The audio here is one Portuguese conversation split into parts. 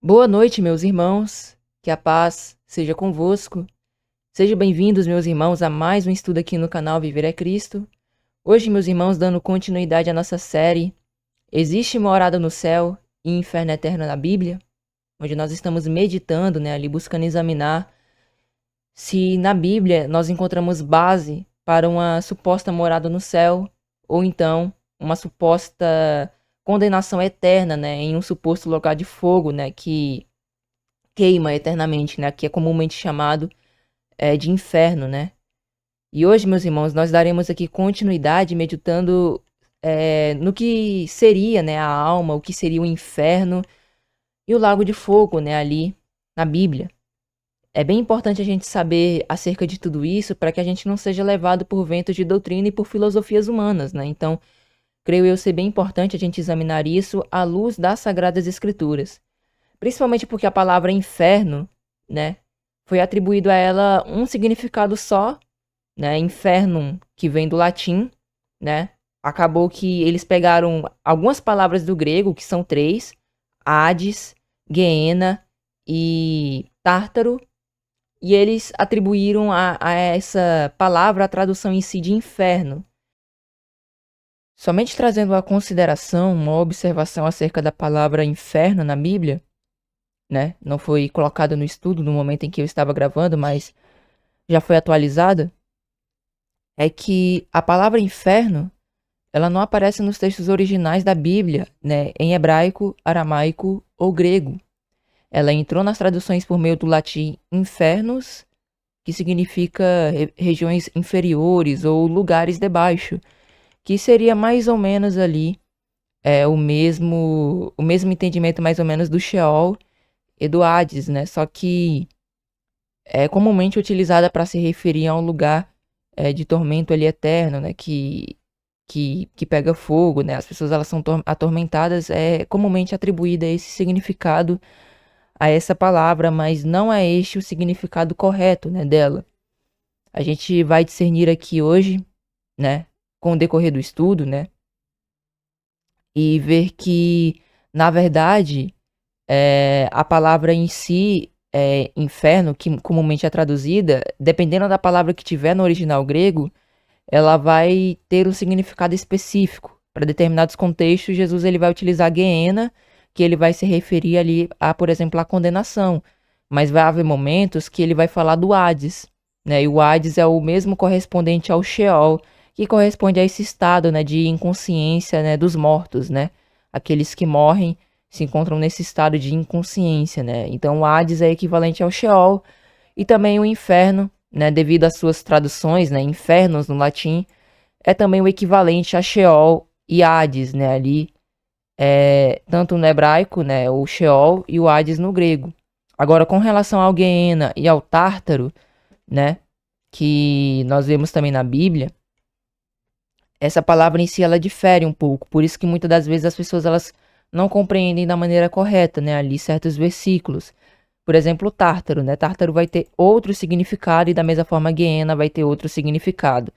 Boa noite, meus irmãos. Que a paz seja convosco. Sejam bem-vindos, meus irmãos, a mais um estudo aqui no canal Viver é Cristo. Hoje, meus irmãos, dando continuidade à nossa série Existe Morada no Céu e Inferno Eterno na Bíblia, onde nós estamos meditando, ali buscando examinar se na Bíblia nós encontramos base para uma suposta morada no céu ou então uma suposta condenação eterna, em um suposto lugar de fogo, que queima eternamente, que é comumente chamado de inferno, E hoje, meus irmãos, nós daremos aqui continuidade meditando no que seria, a alma, o que seria o inferno e o lago de fogo, ali na Bíblia. É bem importante a gente saber acerca de tudo isso para que a gente não seja levado por ventos de doutrina e por filosofias humanas, Então, creio eu ser bem importante a gente examinar isso à luz das Sagradas Escrituras. Principalmente porque a palavra inferno, foi atribuído a ela um significado só, infernum, que vem do latim, Acabou que eles pegaram algumas palavras do grego, que são 3, Hades, Gehenna e Tártaro, e eles atribuíram a essa palavra a tradução em si de inferno. Somente trazendo a consideração, uma observação acerca da palavra inferno na Bíblia, não foi colocado no estudo no momento em que eu estava gravando, mas já foi atualizada, é que a palavra inferno, ela não aparece nos textos originais da Bíblia, em hebraico, aramaico ou grego. Ela entrou nas traduções por meio do latim infernos, que significa regiões inferiores ou lugares debaixo, que seria mais ou menos ali o mesmo entendimento mais ou menos do Sheol e do Hades, Só que é comumente utilizada para se referir a um lugar de tormento ali eterno, que pega fogo, As pessoas elas são atormentadas, é comumente atribuída esse significado a essa palavra, mas não é este o significado correto, dela. A gente vai discernir aqui hoje, com o decorrer do estudo, e ver que, na verdade, a palavra em si, inferno, que comumente é traduzida, dependendo da palavra que tiver no original grego, ela vai ter um significado específico. Para determinados contextos, Jesus ele vai utilizar Gehenna, que ele vai se referir ali a, por exemplo, a condenação. Mas vai haver momentos que ele vai falar do Hades, E o Hades é o mesmo correspondente ao Sheol, que corresponde a esse estado, de inconsciência, dos mortos, Aqueles que morrem se encontram nesse estado de inconsciência, Então o Hades é equivalente ao Sheol e também o inferno, devido às suas traduções, infernos no latim, é também o equivalente a Sheol e Hades, ali, tanto no hebraico, o Sheol e o Hades no grego. Agora, com relação ao Gehenna e ao Tártaro, que nós vemos também na Bíblia, essa palavra em si ela difere um pouco, por isso que muitas das vezes as pessoas elas não compreendem da maneira correta, ali certos versículos. Por exemplo, o Tártaro, Tártaro vai ter outro significado e da mesma forma Gehenna vai ter outro significado.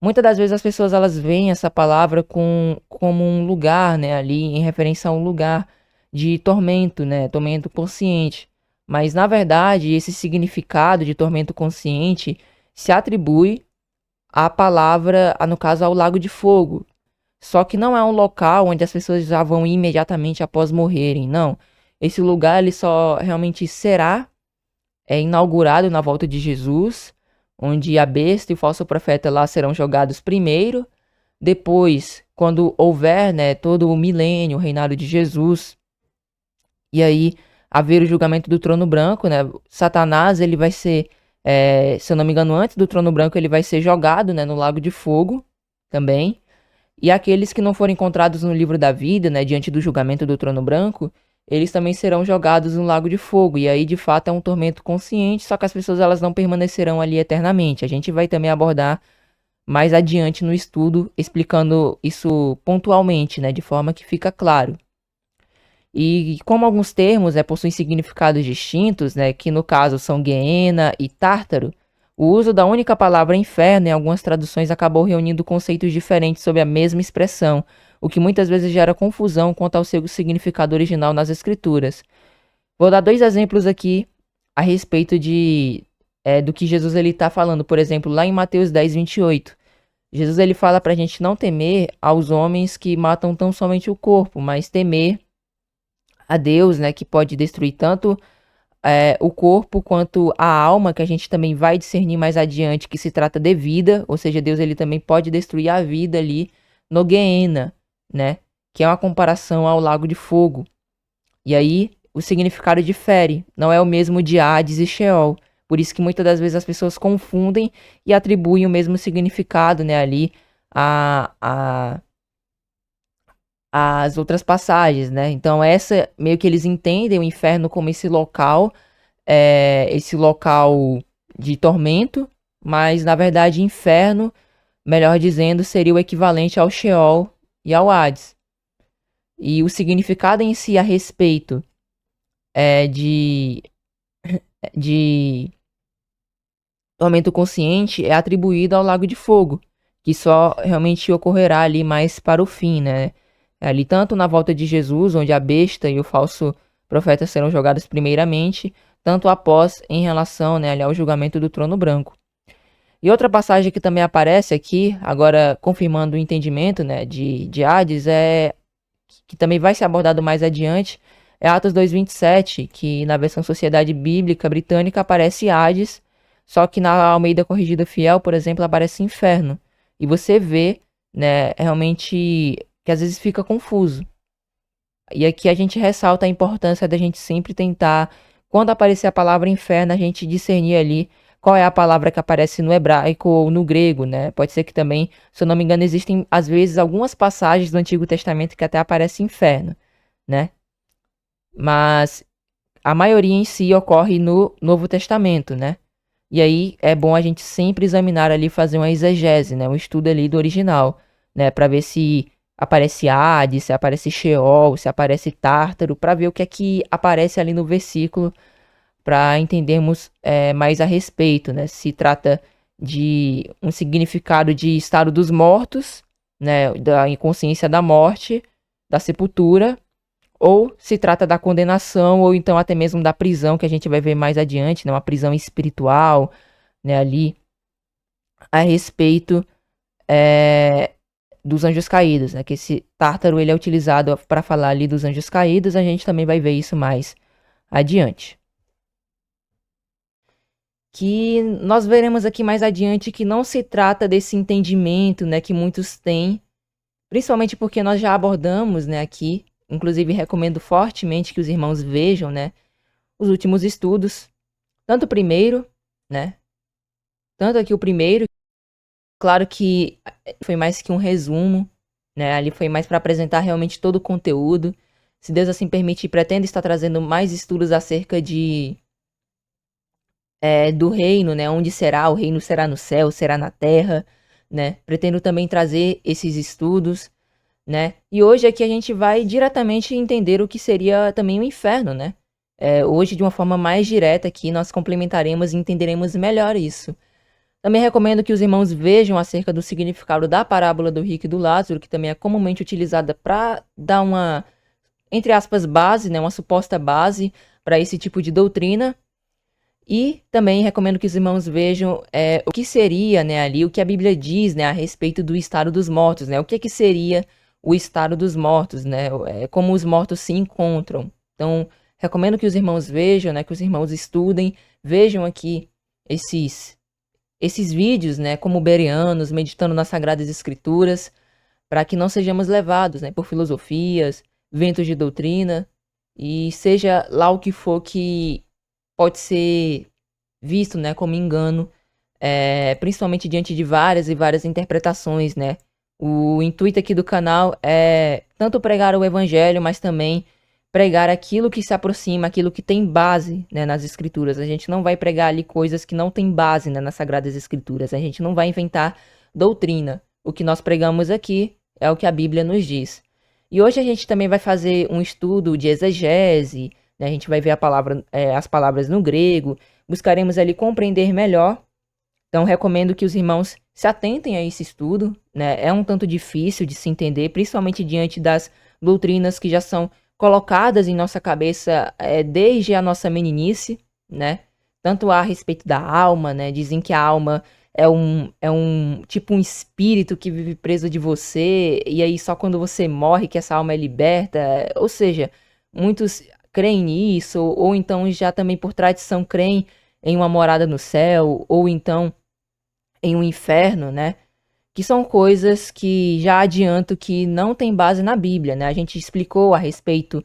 Muitas das vezes as pessoas elas veem essa palavra como um lugar, ali em referência a um lugar de tormento, tormento consciente. Mas na verdade esse significado de tormento consciente se atribui à palavra, no caso ao lago de fogo. Só que não é um local onde as pessoas já vão imediatamente após morrerem, não. Esse lugar ele só realmente será inaugurado na volta de Jesus, onde a besta e o falso profeta lá serão jogados primeiro. Depois, quando houver todo o milênio, o reinado de Jesus, e aí haver o julgamento do trono branco, Satanás ele vai ser, se eu não me engano, antes do trono branco ele vai ser jogado no lago de fogo também. E aqueles que não forem encontrados no livro da vida, diante do julgamento do trono branco, eles também serão jogados no lago de fogo. E aí, de fato, é um tormento consciente, só que as pessoas elas não permanecerão ali eternamente. A gente vai também abordar mais adiante no estudo, explicando isso pontualmente, de forma que fica claro. E como alguns termos possuem significados distintos, que no caso são Gehenna e Tártaro, o uso da única palavra inferno em algumas traduções acabou reunindo conceitos diferentes sobre a mesma expressão, o que muitas vezes gera confusão quanto ao seu significado original nas escrituras. Vou dar dois exemplos aqui a respeito do que Jesus ele está falando. Por exemplo, lá em Mateus 10:28, Jesus ele fala para a gente não temer aos homens que matam tão somente o corpo, mas temer a Deus, né, que pode destruir tanto o corpo quanto a alma, que a gente também vai discernir mais adiante que se trata de vida, ou seja, Deus ele também pode destruir a vida ali no Gueena, né, que é uma comparação ao lago de fogo. E aí o significado difere, não é o mesmo de Hades e Sheol. Por isso que muitas das vezes as pessoas confundem e atribuem o mesmo significado, né, ali a as outras passagens, né? Então essa meio que eles entendem o inferno como esse local de tormento, mas na verdade inferno, melhor dizendo, seria o equivalente ao Sheol e ao Hades. E o significado em si a respeito de tormento consciente é atribuído ao lago de fogo, que só realmente ocorrerá ali mais para o fim, né? Ali tanto na volta de Jesus, onde a besta e o falso profeta serão jogados primeiramente, tanto após em relação, né, ali ao julgamento do trono branco. E outra passagem que também aparece aqui, agora confirmando o entendimento, né, de Hades, que também vai ser abordado mais adiante, é Atos 2:27, que na versão Sociedade Bíblica Britânica aparece Hades, só que na Almeida Corrigida Fiel, por exemplo, aparece Inferno. E você vê, né, realmente que às vezes fica confuso. E aqui a gente ressalta a importância da gente sempre tentar, quando aparecer a palavra inferno, a gente discernir ali qual é a palavra que aparece no hebraico ou no grego, né? Pode ser que também, se eu não me engano, existem às vezes algumas passagens do Antigo Testamento que até aparece inferno, né? Mas a maioria em si ocorre no Novo Testamento, né? E aí é bom a gente sempre examinar ali, fazer uma exegese, né? Um estudo ali do original, né? Para ver se aparece Hades, se aparece Sheol, se aparece Tártaro, para ver o que é que aparece ali no versículo, para entendermos mais a respeito, né? Se trata de um significado de estado dos mortos, né? Da inconsciência da morte, da sepultura, ou se trata da condenação, ou então até mesmo da prisão, que a gente vai ver mais adiante, né? Uma prisão espiritual, né? Ali a respeito dos anjos caídos, né? Que esse Tártaro ele é utilizado para falar ali dos anjos caídos, a gente também vai ver isso mais adiante. Que nós veremos aqui mais adiante que não se trata desse entendimento, né, que muitos têm, principalmente porque nós já abordamos, né, aqui, inclusive recomendo fortemente que os irmãos vejam, né, os últimos estudos, tanto o primeiro, né, tanto aqui o primeiro, claro que foi mais que um resumo, né, ali foi mais para apresentar realmente todo o conteúdo. Se Deus assim permitir, pretendo estar trazendo mais estudos acerca do reino, né? Onde será? O reino será no céu, será na terra, né? Pretendo também trazer esses estudos, né? E hoje aqui a gente vai diretamente entender o que seria também o inferno, né? Hoje, de uma forma mais direta aqui, nós complementaremos e entenderemos melhor isso. Também recomendo que os irmãos vejam acerca do significado da parábola do rico e do Lázaro, que também é comumente utilizada para dar uma, entre aspas, base, né? Uma suposta base para esse tipo de doutrina. E também recomendo que os irmãos vejam o que seria, né, ali, o que a Bíblia diz, né, a respeito do estado dos mortos, né? O que seria o estado dos mortos, né? Como os mortos se encontram. Então, recomendo que os irmãos vejam, né, que os irmãos estudem, vejam aqui esses vídeos, né, como bereanos, meditando nas Sagradas Escrituras, para que não sejamos levados, né, por filosofias, ventos de doutrina, e seja lá o que for que pode ser visto, né, como engano, principalmente diante de várias e várias interpretações, né. O intuito aqui do canal é tanto pregar o evangelho, mas também pregar aquilo que se aproxima, aquilo que tem base, né, nas escrituras. A gente não vai pregar ali coisas que não tem base, né, nas Sagradas Escrituras. A gente não vai inventar doutrina. O que nós pregamos aqui é o que a Bíblia nos diz. E hoje a gente também vai fazer um estudo de exegese, né? A gente vai ver as palavras no grego, buscaremos ali compreender melhor. Então, recomendo que os irmãos se atentem a esse estudo, né? É um tanto difícil de se entender, principalmente diante das doutrinas que já são colocadas em nossa cabeça desde a nossa meninice, né? Tanto a respeito da alma, né? Dizem que a alma é um tipo um espírito que vive preso de você, e aí só quando você morre que essa alma é liberta. Ou seja, muitos creem nisso, ou então já também por tradição creem em uma morada no céu, ou então em um inferno, né? Que são coisas que já adianto que não tem base na Bíblia, né? A gente explicou a respeito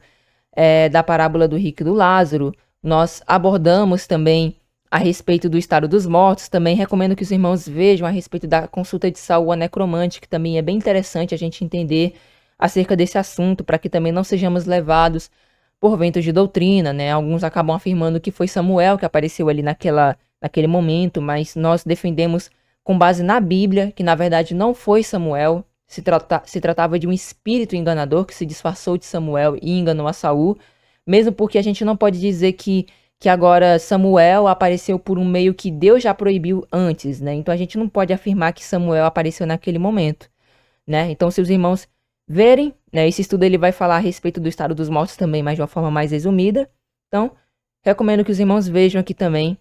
da parábola do rico e do Lázaro, nós abordamos também a respeito do estado dos mortos, também recomendo que os irmãos vejam a respeito da consulta de Saul a necromante, que também é bem interessante a gente entender acerca desse assunto, para que também não sejamos levados por ventos de doutrina, né? Alguns acabam afirmando que foi Samuel que apareceu ali naquele momento, mas nós defendemos com base na Bíblia, que na verdade não foi Samuel, se tratava de um espírito enganador que se disfarçou de Samuel e enganou a Saul, mesmo porque a gente não pode dizer que agora Samuel apareceu por um meio que Deus já proibiu antes, né? Então a gente não pode afirmar que Samuel apareceu naquele momento, né? Então se os irmãos verem, né, esse estudo ele vai falar a respeito do estado dos mortos também, mas de uma forma mais resumida. Então, recomendo que os irmãos vejam aqui também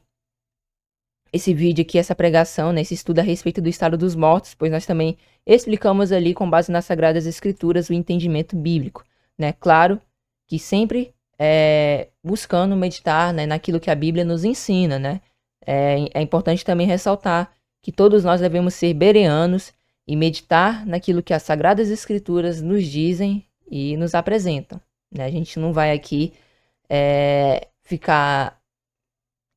esse vídeo aqui, essa pregação, né, esse estudo a respeito do estado dos mortos, pois nós também explicamos ali com base nas Sagradas Escrituras o entendimento bíblico, né? Claro que sempre buscando meditar, né, naquilo que a Bíblia nos ensina, né? É importante também ressaltar que todos nós devemos ser bereanos e meditar naquilo que as Sagradas Escrituras nos dizem e nos apresentam, né? A gente não vai aqui ficar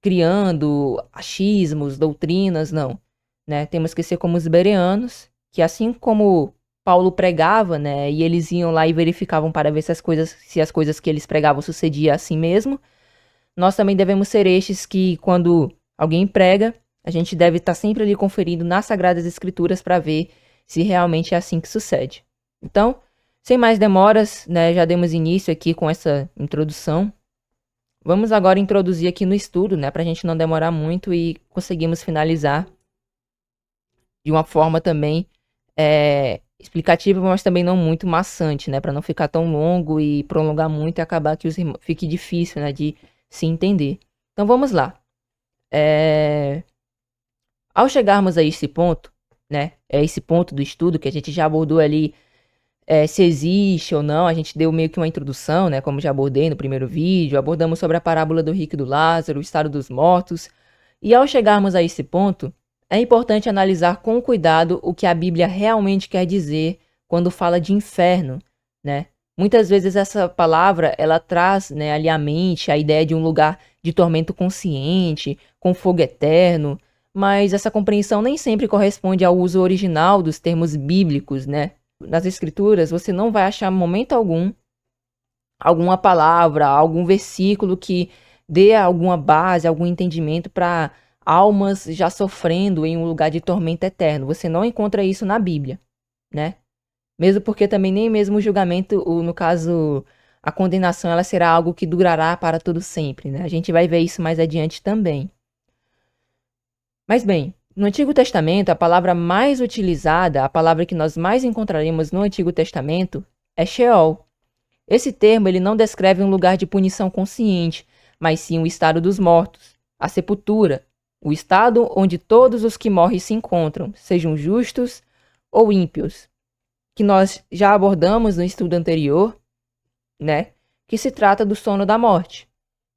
criando achismos, doutrinas, não, né? Temos que ser como os bereanos, que assim como Paulo pregava, né, e eles iam lá e verificavam para ver se as coisas que eles pregavam sucedia assim mesmo, nós também devemos ser estes que, quando alguém prega, a gente deve estar sempre ali conferindo nas Sagradas Escrituras para ver se realmente é assim que sucede. Então, sem mais demoras, né, já demos início aqui com essa introdução. Vamos agora introduzir aqui no estudo, né, para a gente não demorar muito e conseguimos finalizar de uma forma também explicativa, mas também não muito maçante, né, para não ficar tão longo e prolongar muito e acabar que fique difícil, né, de se entender. Então vamos lá. Ao chegarmos a esse ponto, né, esse ponto do estudo que a gente já abordou ali, se existe ou não, a gente deu meio que uma introdução, né, como já abordei no primeiro vídeo, abordamos sobre a parábola do rico e do Lázaro, o estado dos mortos, e ao chegarmos a esse ponto, é importante analisar com cuidado o que a Bíblia realmente quer dizer quando fala de inferno, né? Muitas vezes essa palavra, ela traz, né, ali à mente a ideia de um lugar de tormento consciente, com fogo eterno, mas essa compreensão nem sempre corresponde ao uso original dos termos bíblicos, né? Nas escrituras, você não vai achar em momento algum alguma palavra, algum versículo que dê alguma base, algum entendimento para almas já sofrendo em um lugar de tormento eterno. Você não encontra isso na Bíblia, né? Mesmo porque também nem mesmo o julgamento, no caso, a condenação, ela será algo que durará para todo sempre, né? A gente vai ver isso mais adiante também. Mas bem, no Antigo Testamento, a palavra mais utilizada, a palavra que nós mais encontraremos no Antigo Testamento, é Sheol. Esse termo ele não descreve um lugar de punição consciente, mas sim o estado dos mortos, a sepultura, o estado onde todos os que morrem se encontram, sejam justos ou ímpios, que nós já abordamos no estudo anterior, né? Que se trata do sono da morte,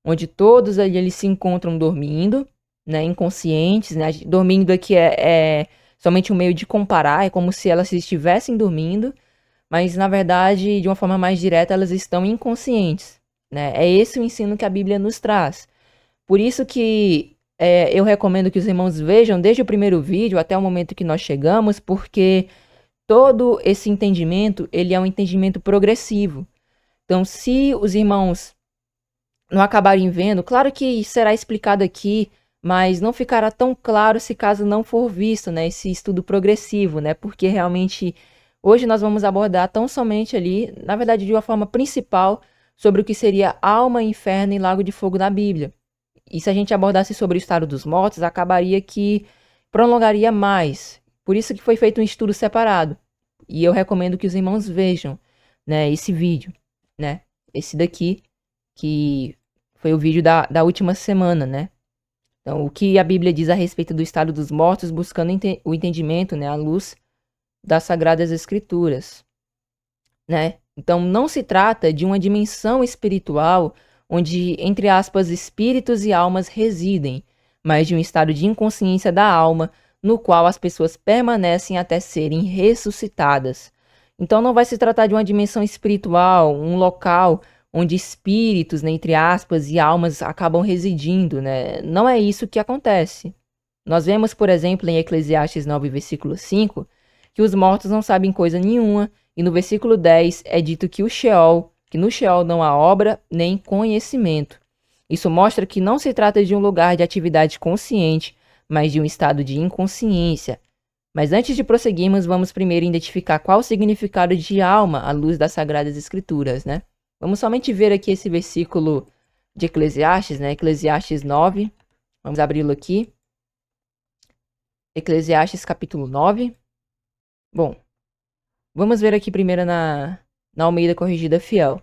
onde todos ali eles se encontram dormindo, né? Inconscientes, né? Dormindo aqui é somente um meio de comparar, é como se elas estivessem dormindo, mas na verdade, de uma forma mais direta, elas estão inconscientes, né? É esse o ensino que a Bíblia nos traz. Por isso que eu recomendo que os irmãos vejam desde o primeiro vídeo até o momento que nós chegamos, porque todo esse entendimento, ele é um entendimento progressivo. Então, se os irmãos não acabarem vendo, claro que será explicado aqui, mas não ficará tão claro se caso não for visto, né, esse estudo progressivo, né? Porque realmente hoje nós vamos abordar tão somente ali, na verdade, de uma forma principal, sobre o que seria alma, inferno e lago de fogo na Bíblia. E se a gente abordasse sobre o estado dos mortos, acabaria que prolongaria mais. Por isso que foi feito um estudo separado. E eu recomendo que os irmãos vejam, né, esse vídeo, né? esse daqui, que foi o vídeo da última semana, né? Então, o que a Bíblia diz a respeito do estado dos mortos, buscando o entendimento, né, à luz das Sagradas Escrituras, né? Então, não se trata de uma dimensão espiritual onde, entre aspas, espíritos e almas residem, mas de um estado de inconsciência da alma, no qual as pessoas permanecem até serem ressuscitadas. Então, não vai se tratar de uma dimensão espiritual, um local onde espíritos, né, entre aspas, e almas acabam residindo, né? Não é isso que acontece. Nós vemos, por exemplo, em Eclesiastes 9, versículo 5, que os mortos não sabem coisa nenhuma, e no versículo 10 é dito que no Sheol não há obra nem conhecimento. Isso mostra que não se trata de um lugar de atividade consciente, mas de um estado de inconsciência. Mas antes de prosseguirmos, vamos primeiro identificar qual o significado de alma à luz das Sagradas Escrituras, né? Vamos somente ver aqui esse versículo de Eclesiastes, né? Eclesiastes 9. Vamos abri-lo aqui. Eclesiastes capítulo 9. Bom, vamos ver aqui primeiro na Almeida Corrigida Fiel.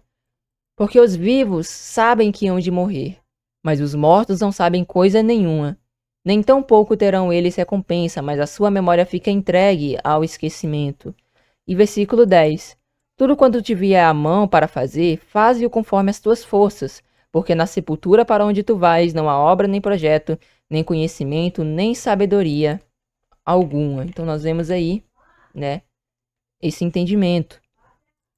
Porque os vivos sabem que hão de morrer, mas os mortos não sabem coisa nenhuma. Nem tão pouco terão eles recompensa, mas a sua memória fica entregue ao esquecimento. E versículo 10. Tudo quanto te vier à mão para fazer, faze-o conforme as tuas forças, porque na sepultura para onde tu vais não há obra nem projeto, nem conhecimento, nem sabedoria alguma. Então nós vemos aí, né, esse entendimento.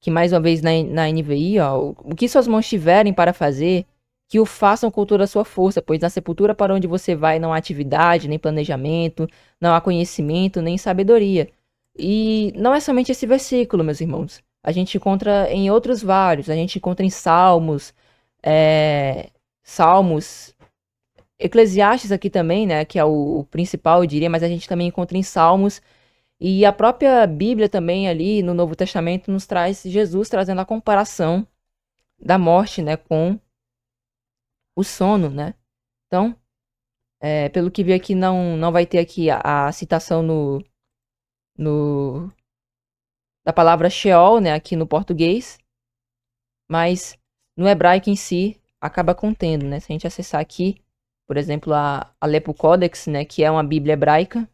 Que mais uma vez na NVI, ó, o que suas mãos tiverem para fazer, que o façam com toda a sua força, pois na sepultura para onde você vai não há atividade, nem planejamento, não há conhecimento, nem sabedoria. E não é somente esse versículo, meus irmãos. A gente encontra em outros vários, a gente encontra em Salmos, Salmos, Eclesiastes aqui também, né, que é o principal, eu diria, mas a gente também encontra em Salmos. E a própria Bíblia também ali no Novo Testamento nos traz Jesus trazendo a comparação da morte, né, com o sono, né? Então, pelo que vi aqui, não vai ter aqui a citação no da palavra Sheol, né, aqui no português, mas no hebraico em si acaba contendo, né? Se a gente acessar aqui, por exemplo, a Aleppo Codex, né, que é uma Bíblia hebraica,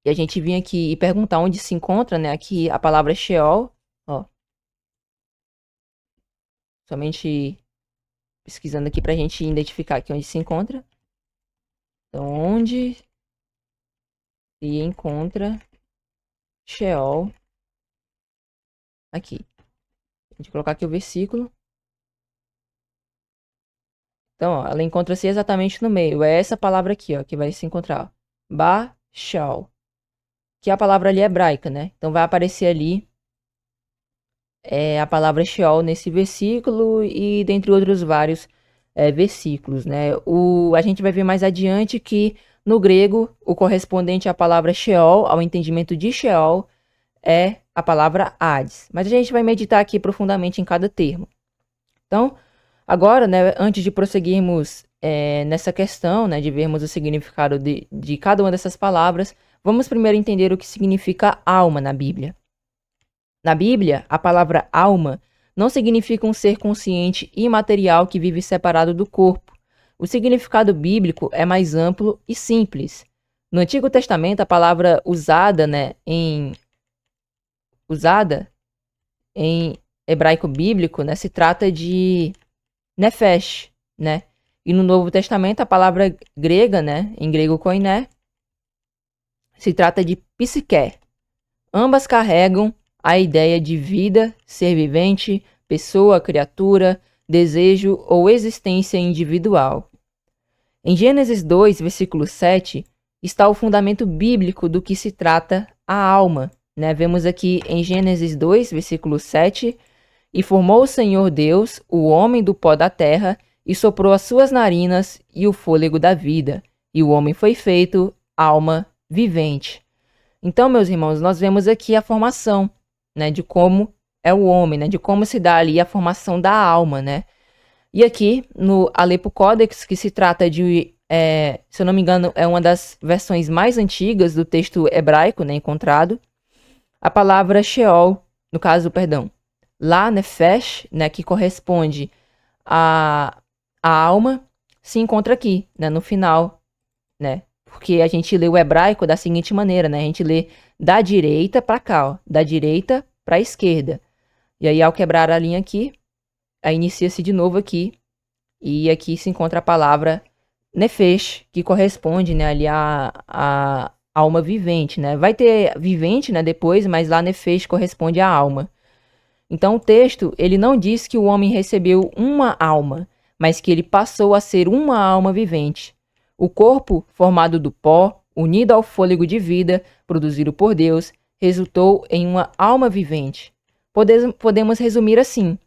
e a gente vir aqui e perguntar onde se encontra, né? Aqui a palavra Sheol, ó. Somente pesquisando aqui pra gente identificar aqui onde se encontra. Então, onde se encontra Sheol aqui. A gente colocar aqui o versículo. Então, ó, ela encontra-se exatamente no meio. É essa palavra aqui, ó, que vai se encontrar. Ba-Sheol. Que é a palavra ali hebraica, né? Então vai aparecer ali a palavra Sheol nesse versículo e dentre outros vários versículos, né? A gente vai ver mais adiante que no grego o correspondente à palavra Sheol, ao entendimento de Sheol, é a palavra Hades. Mas a gente vai meditar aqui profundamente em cada termo. Então, agora, né, antes de prosseguirmos nessa questão, né, de vermos o significado de cada uma dessas palavras, vamos primeiro entender o que significa alma na Bíblia. Na Bíblia, a palavra alma não significa um ser consciente e imaterial que vive separado do corpo. O significado bíblico é mais amplo e simples. No Antigo Testamento, a palavra usada em hebraico bíblico, né, se trata de nefesh, né? E no Novo Testamento, a palavra grega, né, em grego koiné, se trata de psique. Ambas carregam a ideia de vida, ser vivente, pessoa, criatura, desejo ou existência individual. Em Gênesis 2, versículo 7, está o fundamento bíblico do que se trata a alma. Né? Vemos aqui em Gênesis 2, versículo 7, e formou o Senhor Deus o homem do pó da terra e soprou as suas narinas e o fôlego da vida, e o homem foi feito alma vivente. Então, meus irmãos, nós vemos aqui a formação, né, de como é o homem, né, de como se dá ali a formação da alma, né. E aqui, no Aleppo Codex, que se trata de, se eu não me engano, é uma das versões mais antigas do texto hebraico, né, encontrado, a palavra Sheol, no caso, perdão, lá nefesh, né, que corresponde a alma, se encontra aqui, né, no final, né? Porque a gente lê o hebraico da seguinte maneira, né? A gente lê da direita para cá, ó, da direita para a esquerda. E aí, ao quebrar a linha aqui, aí inicia-se de novo aqui, e aqui se encontra a palavra nefesh, que corresponde, né, ali a alma vivente, né? Vai ter vivente, né, depois, mas lá nefesh corresponde à alma. Então o texto, ele não diz que o homem recebeu uma alma, mas que ele passou a ser uma alma vivente. O corpo, formado do pó, unido ao fôlego de vida, produzido por Deus, resultou em uma alma vivente. Podemos resumir assim: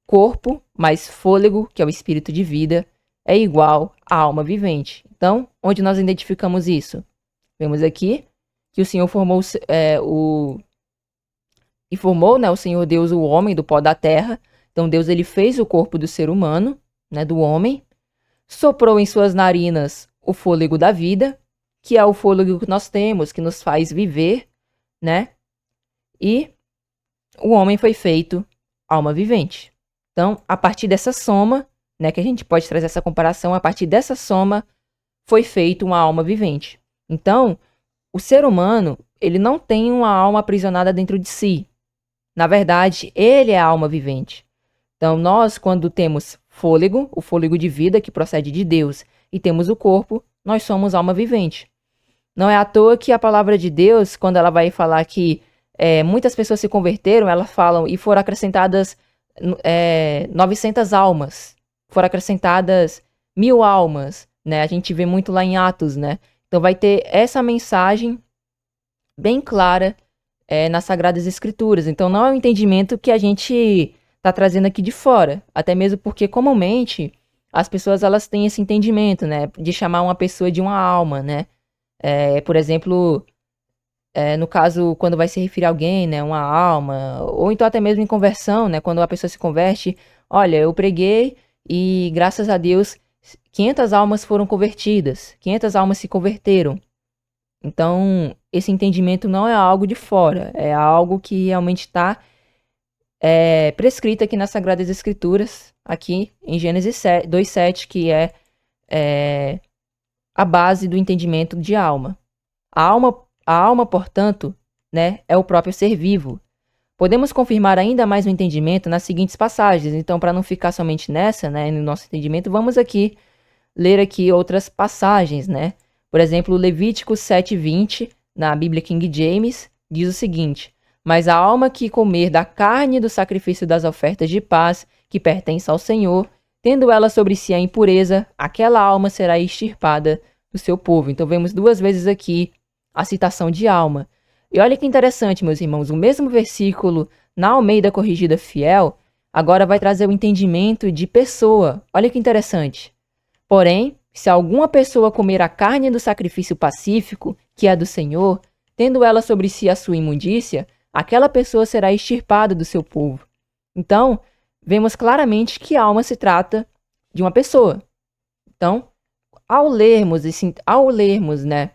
corpo mais fôlego, que é o espírito de vida, é igual a alma vivente. Então, onde nós identificamos isso? Vemos aqui que o Senhor formou e formou, né, o Senhor Deus o homem do pó da terra. Então Deus ele fez o corpo do ser humano, né, do homem, soprou em suas narinas o fôlego da vida, que é o fôlego que nós temos, que nos faz viver, né? E o homem foi feito alma vivente. Então, a partir dessa soma, né, que a gente pode trazer essa comparação, a partir dessa soma foi feito uma alma vivente. Então, o ser humano, ele não tem uma alma aprisionada dentro de si. Na verdade, ele é a alma vivente. Então, nós, quando temos fôlego, o fôlego de vida que procede de Deus, e temos o corpo, nós somos alma vivente. Não é à toa que a palavra de Deus, quando ela vai falar que muitas pessoas se converteram, elas falam e foram acrescentadas 900 almas, foram acrescentadas 1000 almas, né? A gente vê muito lá em Atos, né? Então vai ter essa mensagem bem clara nas Sagradas Escrituras. Então não é um entendimento que a gente está trazendo aqui de fora, até mesmo porque comumente as pessoas elas têm esse entendimento, né, de chamar uma pessoa de uma alma, né? Por exemplo, no caso quando vai se referir a alguém, né, uma alma, ou então até mesmo em conversão, né, quando a pessoa se converte, olha, eu preguei e graças a Deus 500 almas foram convertidas, 500 almas se converteram. Então, esse entendimento não é algo de fora, é algo que realmente está prescrito aqui nas Sagradas Escrituras, aqui em Gênesis 2:7, que é a base do entendimento de alma. A alma, portanto, né, é o próprio ser vivo. Podemos confirmar ainda mais o entendimento nas seguintes passagens. Então, para não ficar somente nessa, né, no nosso entendimento, vamos aqui ler aqui outras passagens, né? Por exemplo, Levítico 7:20, na Bíblia King James, diz o seguinte: mas a alma que comer da carne do sacrifício das ofertas de paz, que pertence ao Senhor, tendo ela sobre si a impureza, aquela alma será extirpada do seu povo. Então vemos duas vezes aqui a citação de alma. E olha que interessante, meus irmãos, o mesmo versículo na Almeida Corrigida Fiel, agora vai trazer o entendimento de pessoa. Olha que interessante. Porém, se alguma pessoa comer a carne do sacrifício pacífico, que é do Senhor, tendo ela sobre si a sua imundícia, aquela pessoa será extirpada do seu povo. Então, vemos claramente que alma se trata de uma pessoa. Então, ao lermos, né,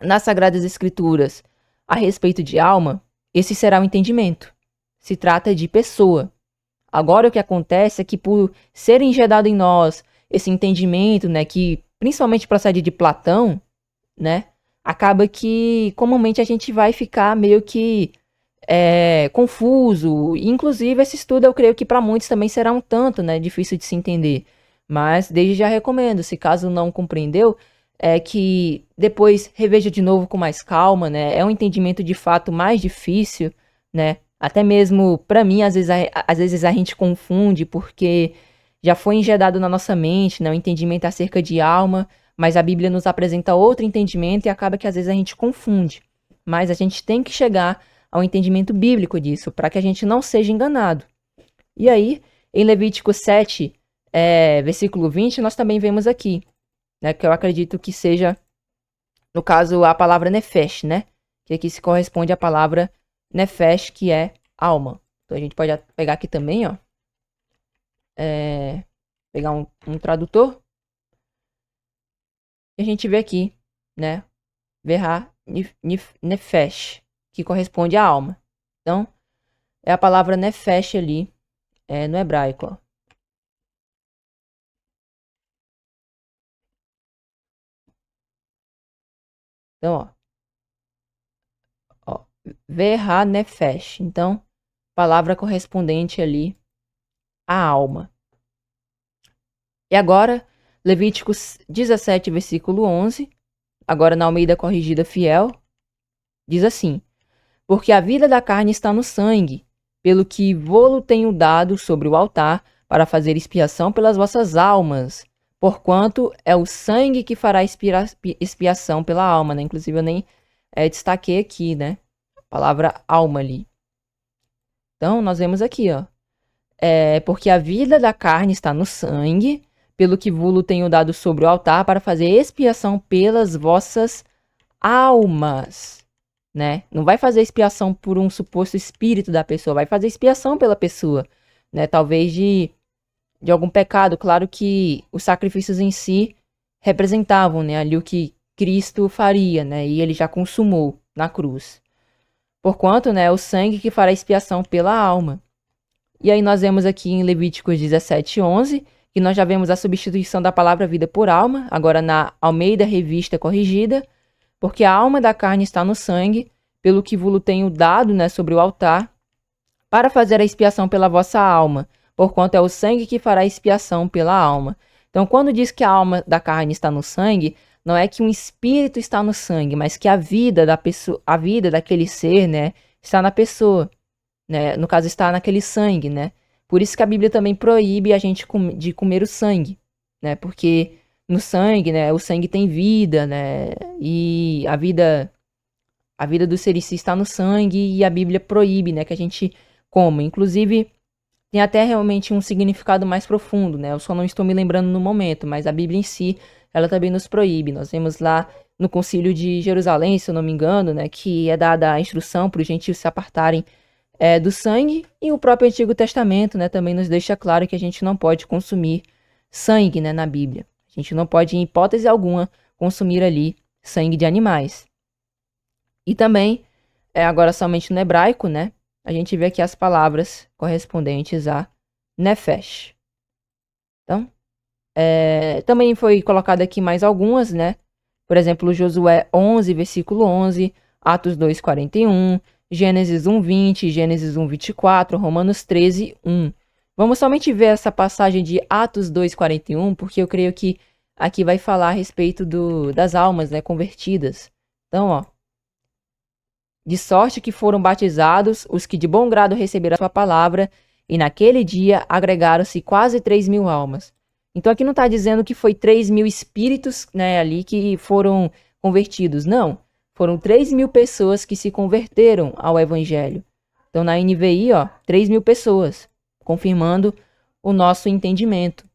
nas Sagradas Escrituras a respeito de alma, esse será o entendimento. Se trata de pessoa. Agora o que acontece é que por ser enjedado em nós esse entendimento, né, que principalmente procede de Platão, né, acaba que comumente a gente vai ficar meio que confuso. Inclusive esse estudo eu creio que para muitos também será um tanto, né, difícil de se entender. Mas desde já recomendo, se caso não compreendeu, que depois reveja de novo com mais calma, né? É um entendimento de fato mais difícil, né? Até mesmo para mim, às vezes a gente confunde porque já foi injetado na nossa mente, né? O entendimento acerca de alma, mas a Bíblia nos apresenta outro entendimento e acaba que às vezes a gente confunde. Mas a gente tem que chegar ao entendimento bíblico disso, para que a gente não seja enganado. E aí, em Levítico 7, versículo 20, nós também vemos aqui, né, que eu acredito que seja, no caso, a palavra nefesh, né? Que aqui se corresponde à palavra nefesh, que é alma. Então a gente pode pegar aqui também, ó. Pegar um tradutor. E a gente vê aqui, né? Verá nefesh, que corresponde à alma. Então, é a palavra nefesh ali, no hebraico, ó. Então, ó, verá nefesh. Então, palavra correspondente ali à alma. E agora, Levíticos 17, versículo 11, agora na Almeida Corrigida Fiel, diz assim: porque a vida da carne está no sangue, pelo que vô-lo tenho dado sobre o altar, para fazer expiação pelas vossas almas, porquanto é o sangue que fará expiação pela alma, né? Inclusive eu nem destaquei aqui, né? A palavra alma ali. Então, nós vemos aqui, ó. Porque a vida da carne está no sangue, pelo que vô-lo tenho dado sobre o altar, para fazer expiação pelas vossas almas, né? Não vai fazer expiação por um suposto espírito da pessoa, vai fazer expiação pela pessoa, né? Talvez de algum pecado. Claro que os sacrifícios em si representavam, né, ali o que Cristo faria, né? E ele já consumou na cruz. Porquanto, né, é o sangue que fará expiação pela alma. E aí nós vemos aqui em Levíticos 17:11, que nós já vemos a substituição da palavra vida por alma, agora na Almeida Revista Corrigida, porque a alma da carne está no sangue, pelo que vos tenho dado, né, sobre o altar, para fazer a expiação pela vossa alma, porquanto é o sangue que fará expiação pela alma. Então, quando diz que a alma da carne está no sangue, não é que um espírito está no sangue, mas que a vida da pessoa, a vida daquele ser, né, está na pessoa, né? No caso, está naquele sangue, né? Por isso que a Bíblia também proíbe a gente de comer o sangue, né? Porque no sangue, né, o sangue tem vida, né? E a vida do ser em si está no sangue e a Bíblia proíbe, né, que a gente coma. Inclusive, tem até realmente um significado mais profundo, né? Eu só não estou me lembrando no momento, mas a Bíblia em si, ela também nos proíbe. Nós vemos lá no Concílio de Jerusalém, se eu não me engano, né, que é dada a instrução para os gentios se apartarem do sangue, e o próprio Antigo Testamento, né, também nos deixa claro que a gente não pode consumir sangue, né, na Bíblia. A gente não pode, em hipótese alguma, consumir ali sangue de animais. E também, agora somente no hebraico, né, a gente vê aqui as palavras correspondentes a nefesh. Então, também foi colocado aqui mais algumas, né, por exemplo, Josué 11, versículo 11, Atos 2, 41, Gênesis 1:20, Gênesis 1:24, Romanos 13:1. Vamos somente ver essa passagem de Atos 2:41, porque eu creio que aqui vai falar a respeito das almas, né, convertidas. Então, ó, de sorte que foram batizados os que de bom grado receberam a sua palavra, e naquele dia agregaram-se quase 3.000 almas. Então aqui não está dizendo que foi 3.000 espíritos, né, ali que foram convertidos, não. Foram 3.000 pessoas que se converteram ao evangelho. Então na NVI, ó, 3.000 pessoas, confirmando o nosso entendimento.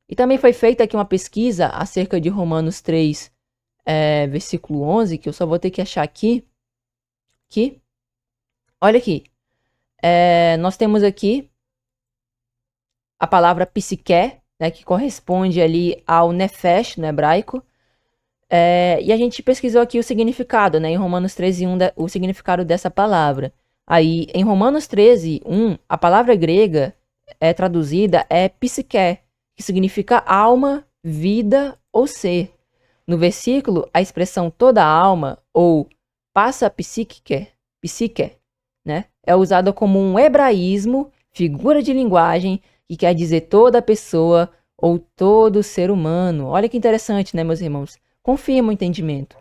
E também foi feita aqui uma pesquisa acerca de Romanos 3, versículo 11, que eu só vou ter que achar aqui. Olha aqui. Nós temos aqui a palavra psique, né, que corresponde ali ao nefesh, no hebraico. E a gente pesquisou aqui o significado, né, em Romanos 13:1, o significado dessa palavra. Aí, em Romanos 13:1, a palavra grega traduzida é psique, que significa alma, vida ou ser. No versículo, a expressão toda alma, ou passa psique, né, é usada como um hebraísmo, figura de linguagem, que quer dizer toda pessoa ou todo ser humano. Olha que interessante, né, meus irmãos? Confirma o entendimento.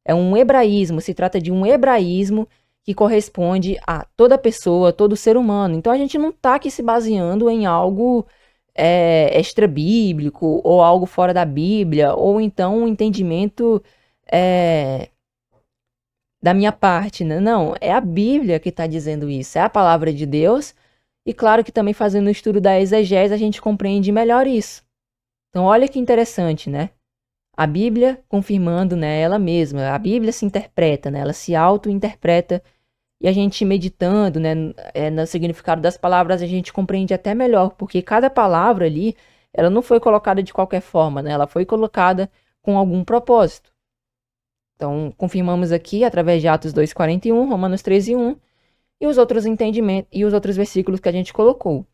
É um hebraísmo, se trata de um hebraísmo que corresponde a toda pessoa, todo ser humano. Então a gente não está aqui se baseando em algo extra-bíblico ou algo fora da Bíblia, ou então um entendimento da minha parte, né? Não, é a Bíblia que está dizendo isso, é a palavra de Deus. E claro que também fazendo o estudo da exegese a gente compreende melhor isso. Então olha que interessante, né? A Bíblia confirmando, né, ela mesma. A Bíblia se interpreta, né? Ela se auto-interpreta. E a gente meditando, né, no significado das palavras, a gente compreende até melhor. Porque cada palavra ali, ela não foi colocada de qualquer forma, né? Ela foi colocada com algum propósito. Então, confirmamos aqui, através de Atos 2:41, Romanos 13:1. e os outros entendimentos e os outros versículos que a gente colocou.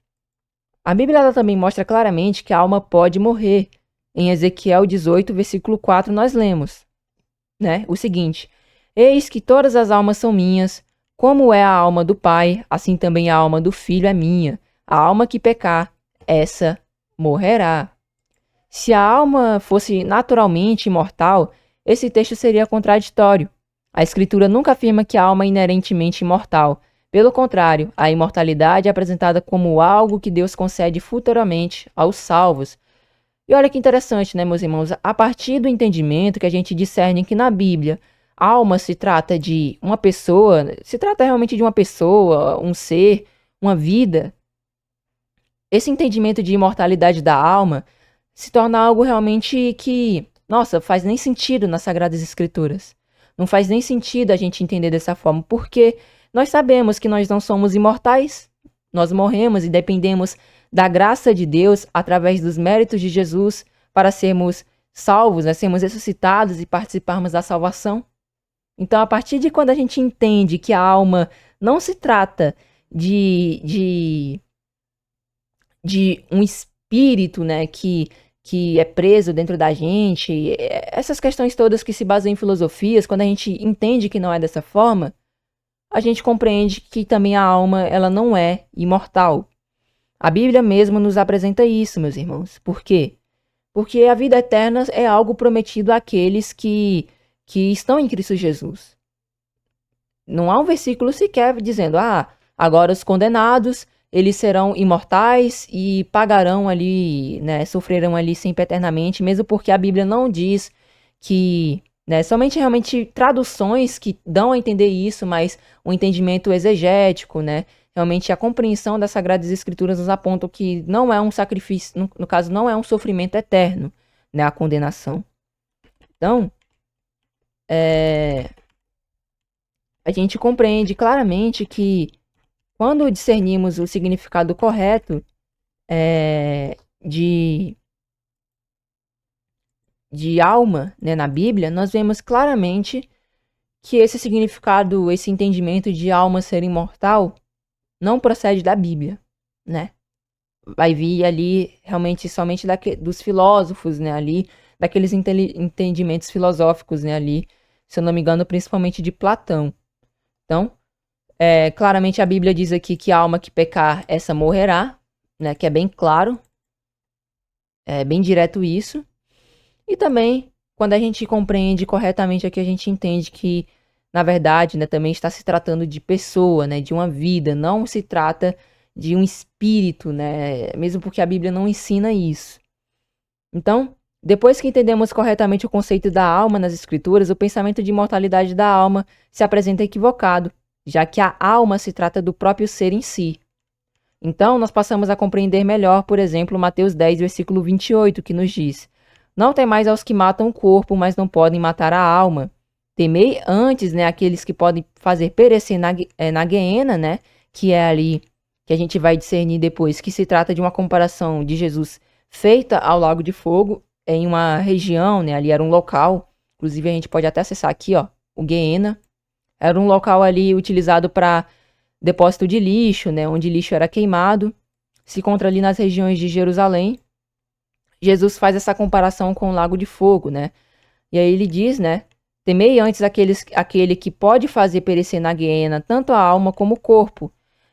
A Bíblia ela também mostra claramente que a alma pode morrer. Em Ezequiel 18, versículo 4, nós lemos, né, o seguinte: Eis que todas as almas são minhas, como é a alma do Pai, assim também a alma do Filho é minha. A alma que pecar, essa morrerá. Se a alma fosse naturalmente imortal, esse texto seria contraditório. A Escritura nunca afirma que a alma é inerentemente imortal. Pelo contrário, a imortalidade é apresentada como algo que Deus concede futuramente aos salvos. E olha que interessante, né, meus irmãos? A partir do entendimento que a gente discerne que na Bíblia, alma se trata de uma pessoa, se trata realmente de uma pessoa, um ser, uma vida. Esse entendimento de imortalidade da alma se torna algo realmente que, nossa, faz nem sentido nas Sagradas Escrituras. Não faz nem sentido a gente entender dessa forma, porque nós sabemos que nós não somos imortais, nós morremos e dependemos da graça de Deus através dos méritos de Jesus para sermos salvos, né, sermos ressuscitados e participarmos da salvação. Então, a partir de quando a gente entende que a alma não se trata de um espírito, né, que é preso dentro da gente, essas questões todas que se baseiam em filosofias, quando a gente entende que não é dessa forma, a gente compreende que também a alma ela não é imortal. A Bíblia mesmo nos apresenta isso, meus irmãos. Por quê? Porque a vida eterna é algo prometido àqueles que estão em Cristo Jesus. Não há um versículo sequer dizendo, agora os condenados, eles serão imortais e pagarão ali, né, sofrerão ali sempre eternamente, mesmo porque a Bíblia não diz que, né, somente realmente traduções que dão a entender isso, mas o entendimento exegético, né, realmente a compreensão das Sagradas Escrituras nos aponta que não é um sacrifício, no caso não é um sofrimento eterno, né, a condenação. Então, a gente compreende claramente que quando discernimos o significado correto de alma, né, na Bíblia, nós vemos claramente que esse significado, esse entendimento de alma ser imortal não procede da Bíblia, né? Vai vir ali realmente somente dos filósofos, né, ali, daqueles entendimentos filosóficos, né, ali, se eu não me engano, principalmente de Platão. Então, claramente a Bíblia diz aqui que a alma que pecar, essa morrerá, né, que é bem claro, é bem direto isso. E também, quando a gente compreende corretamente aqui, a gente entende que, na verdade, né, também está se tratando de pessoa, né, de uma vida, não se trata de um espírito, né, mesmo porque a Bíblia não ensina isso. Então, depois que entendemos corretamente o conceito da alma nas Escrituras, o pensamento de imortalidade da alma se apresenta equivocado, já que a alma se trata do próprio ser em si. Então, nós passamos a compreender melhor, por exemplo, Mateus 10, versículo 28, que nos diz: Não temais aos que matam o corpo, mas não podem matar a alma. Temei antes, né, aqueles que podem fazer perecer na guiena, né, que é ali, que a gente vai discernir depois, que se trata de uma comparação de Jesus feita ao lago de fogo, em uma região, né, ali era um local, inclusive a gente pode até acessar aqui, ó, o Guiena, era um local ali utilizado para depósito de lixo, né, onde lixo era queimado, se encontra ali nas regiões de Jerusalém. Jesus faz essa comparação com o lago de fogo, né, e aí ele diz, né, temei antes aquele que pode fazer perecer na guiena tanto a alma como o corpo.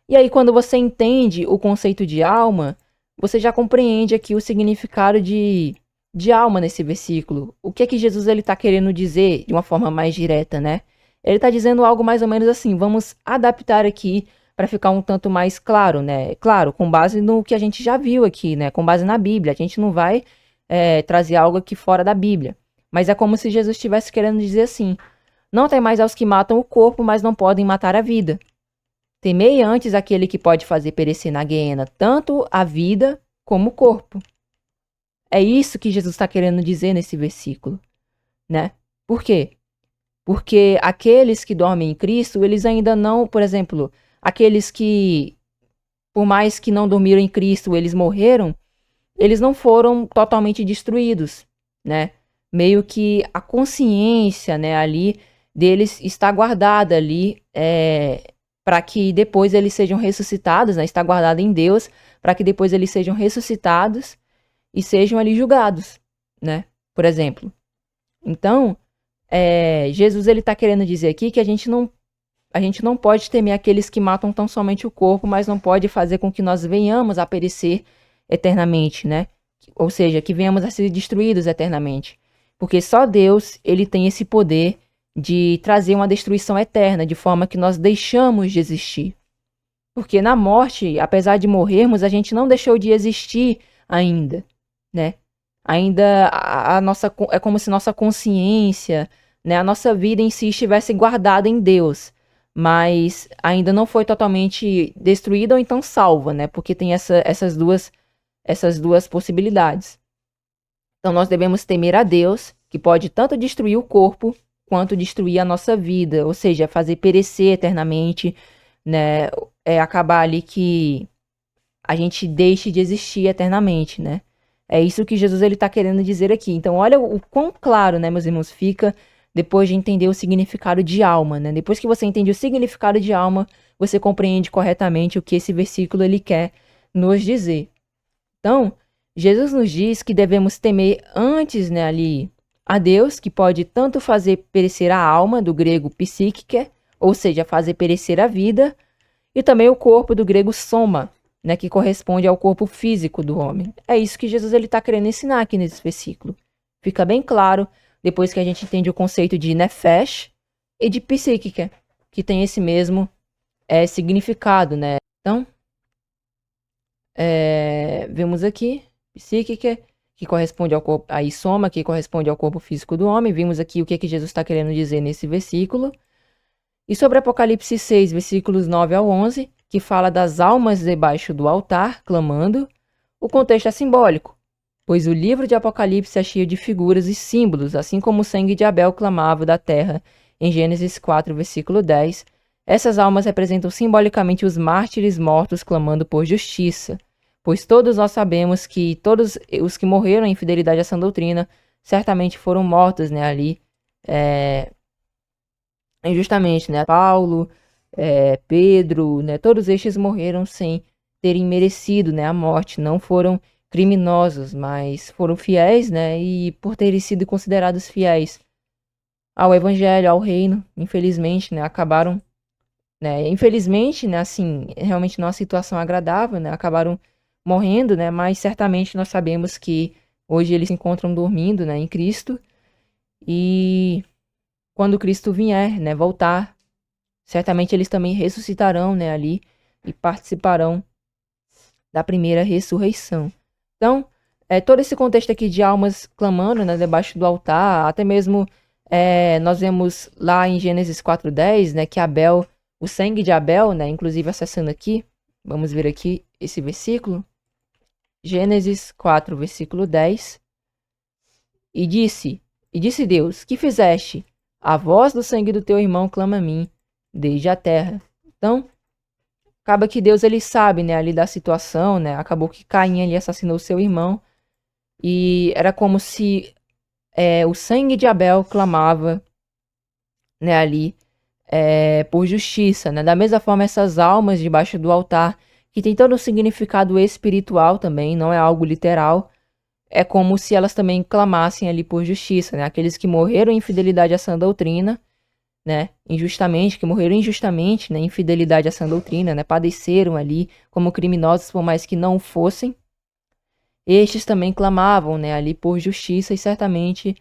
E aí quando você entende o conceito de alma, você já compreende aqui o significado de alma nesse versículo. O que é que Jesus está querendo dizer de uma forma mais direta, né? Ele está dizendo algo mais ou menos assim, vamos adaptar aqui para ficar um tanto mais claro, né? Claro, com base no que a gente já viu aqui, né? Com base na Bíblia. A gente não vai trazer algo aqui fora da Bíblia. Mas é como se Jesus estivesse querendo dizer assim, não tem mais aos que matam o corpo, mas não podem matar a vida. Temei antes aquele que pode fazer perecer na guiena tanto a vida como o corpo. É isso que Jesus está querendo dizer nesse versículo, né? Por quê? Porque aqueles que dormem em Cristo, eles ainda não, por exemplo, aqueles que, por mais que não dormiram em Cristo, eles morreram, eles não foram totalmente destruídos, né? Meio que a consciência, né, ali deles está guardada ali para que depois eles sejam ressuscitados, né? Está guardado em Deus, para que depois eles sejam ressuscitados e sejam ali julgados, né? Por exemplo. Então, Jesus ele está querendo dizer aqui que a gente não pode temer aqueles que matam tão somente o corpo, mas não pode fazer com que nós venhamos a perecer eternamente, né? Ou seja, que venhamos a ser destruídos eternamente. Porque só Deus, ele tem esse poder de trazer uma destruição eterna, de forma que nós deixamos de existir. Porque na morte, apesar de morrermos, a gente não deixou de existir ainda, né? Ainda é como se nossa consciência, né, a nossa vida em si estivesse guardada em Deus, mas ainda não foi totalmente destruída ou então salva, né? Porque tem essas duas possibilidades. Então nós devemos temer a Deus, que pode tanto destruir o corpo quanto destruir a nossa vida, ou seja, fazer perecer eternamente, né? Acabar ali que a gente deixe de existir eternamente, né? É isso que Jesus ele está querendo dizer aqui. Então, olha o quão claro, né, meus irmãos, fica depois de entender o significado de alma, né? Depois que você entende o significado de alma, você compreende corretamente o que esse versículo ele quer nos dizer. Então, Jesus nos diz que devemos temer antes, né, ali a Deus, que pode tanto fazer perecer a alma, do grego psíquica, ou seja, fazer perecer a vida, e também o corpo, do grego soma, né, que corresponde ao corpo físico do homem. É isso que Jesus está querendo ensinar aqui nesse versículo. Fica bem claro, depois que a gente entende o conceito de nefesh e de psíquica, que tem esse mesmo significado, né? Então, vemos aqui, psíquica, que corresponde ao corpo, aí soma, que corresponde ao corpo físico do homem. Vimos aqui o que Jesus está querendo dizer nesse versículo. E sobre Apocalipse 6, versículos 9 ao 11, que fala das almas debaixo do altar, clamando, o contexto é simbólico, pois o livro de Apocalipse é cheio de figuras e símbolos, assim como o sangue de Abel clamava da terra, em Gênesis 4, versículo 10. Essas almas representam simbolicamente os mártires mortos clamando por justiça, pois todos nós sabemos que todos os que morreram em fidelidade à sã doutrina certamente foram mortos, né, ali, injustamente, né? Paulo, Pedro, né? Todos estes morreram sem terem merecido, né, a morte. Não foram criminosos, mas foram fiéis, né? E por terem sido considerados fiéis ao evangelho, ao reino, infelizmente, né, acabaram, né? Infelizmente, né, assim, realmente não é uma situação agradável, né? Acabaram morrendo, né? Mas certamente nós sabemos que hoje eles se encontram dormindo, né, em Cristo. E quando Cristo vier, né, voltar, certamente eles também ressuscitarão, né, ali e participarão da primeira ressurreição. Então, todo esse contexto aqui de almas clamando, né, debaixo do altar, até mesmo nós vemos lá em Gênesis 4:10, né, que Abel, o sangue de Abel, né, inclusive acessando aqui, vamos ver aqui esse versículo, Gênesis 4, versículo 10, e disse Deus, que fizeste? A voz do sangue do teu irmão clama a mim, desde a terra. Então, acaba que Deus ele sabe, né, ali da situação, né? Acabou que Caim ali assassinou seu irmão. E era como se o sangue de Abel clamava, né, ali por justiça, né? Da mesma forma, essas almas debaixo do altar, que tem todo um significado espiritual também, não é algo literal. É como se elas também clamassem ali por justiça, né? Aqueles que morreram em fidelidade à sã doutrina, né? Injustamente, que morreram injustamente, né? Em fidelidade à sã doutrina, né? Padeceram ali como criminosos, por mais que não fossem. Estes também clamavam, né? Ali por justiça e certamente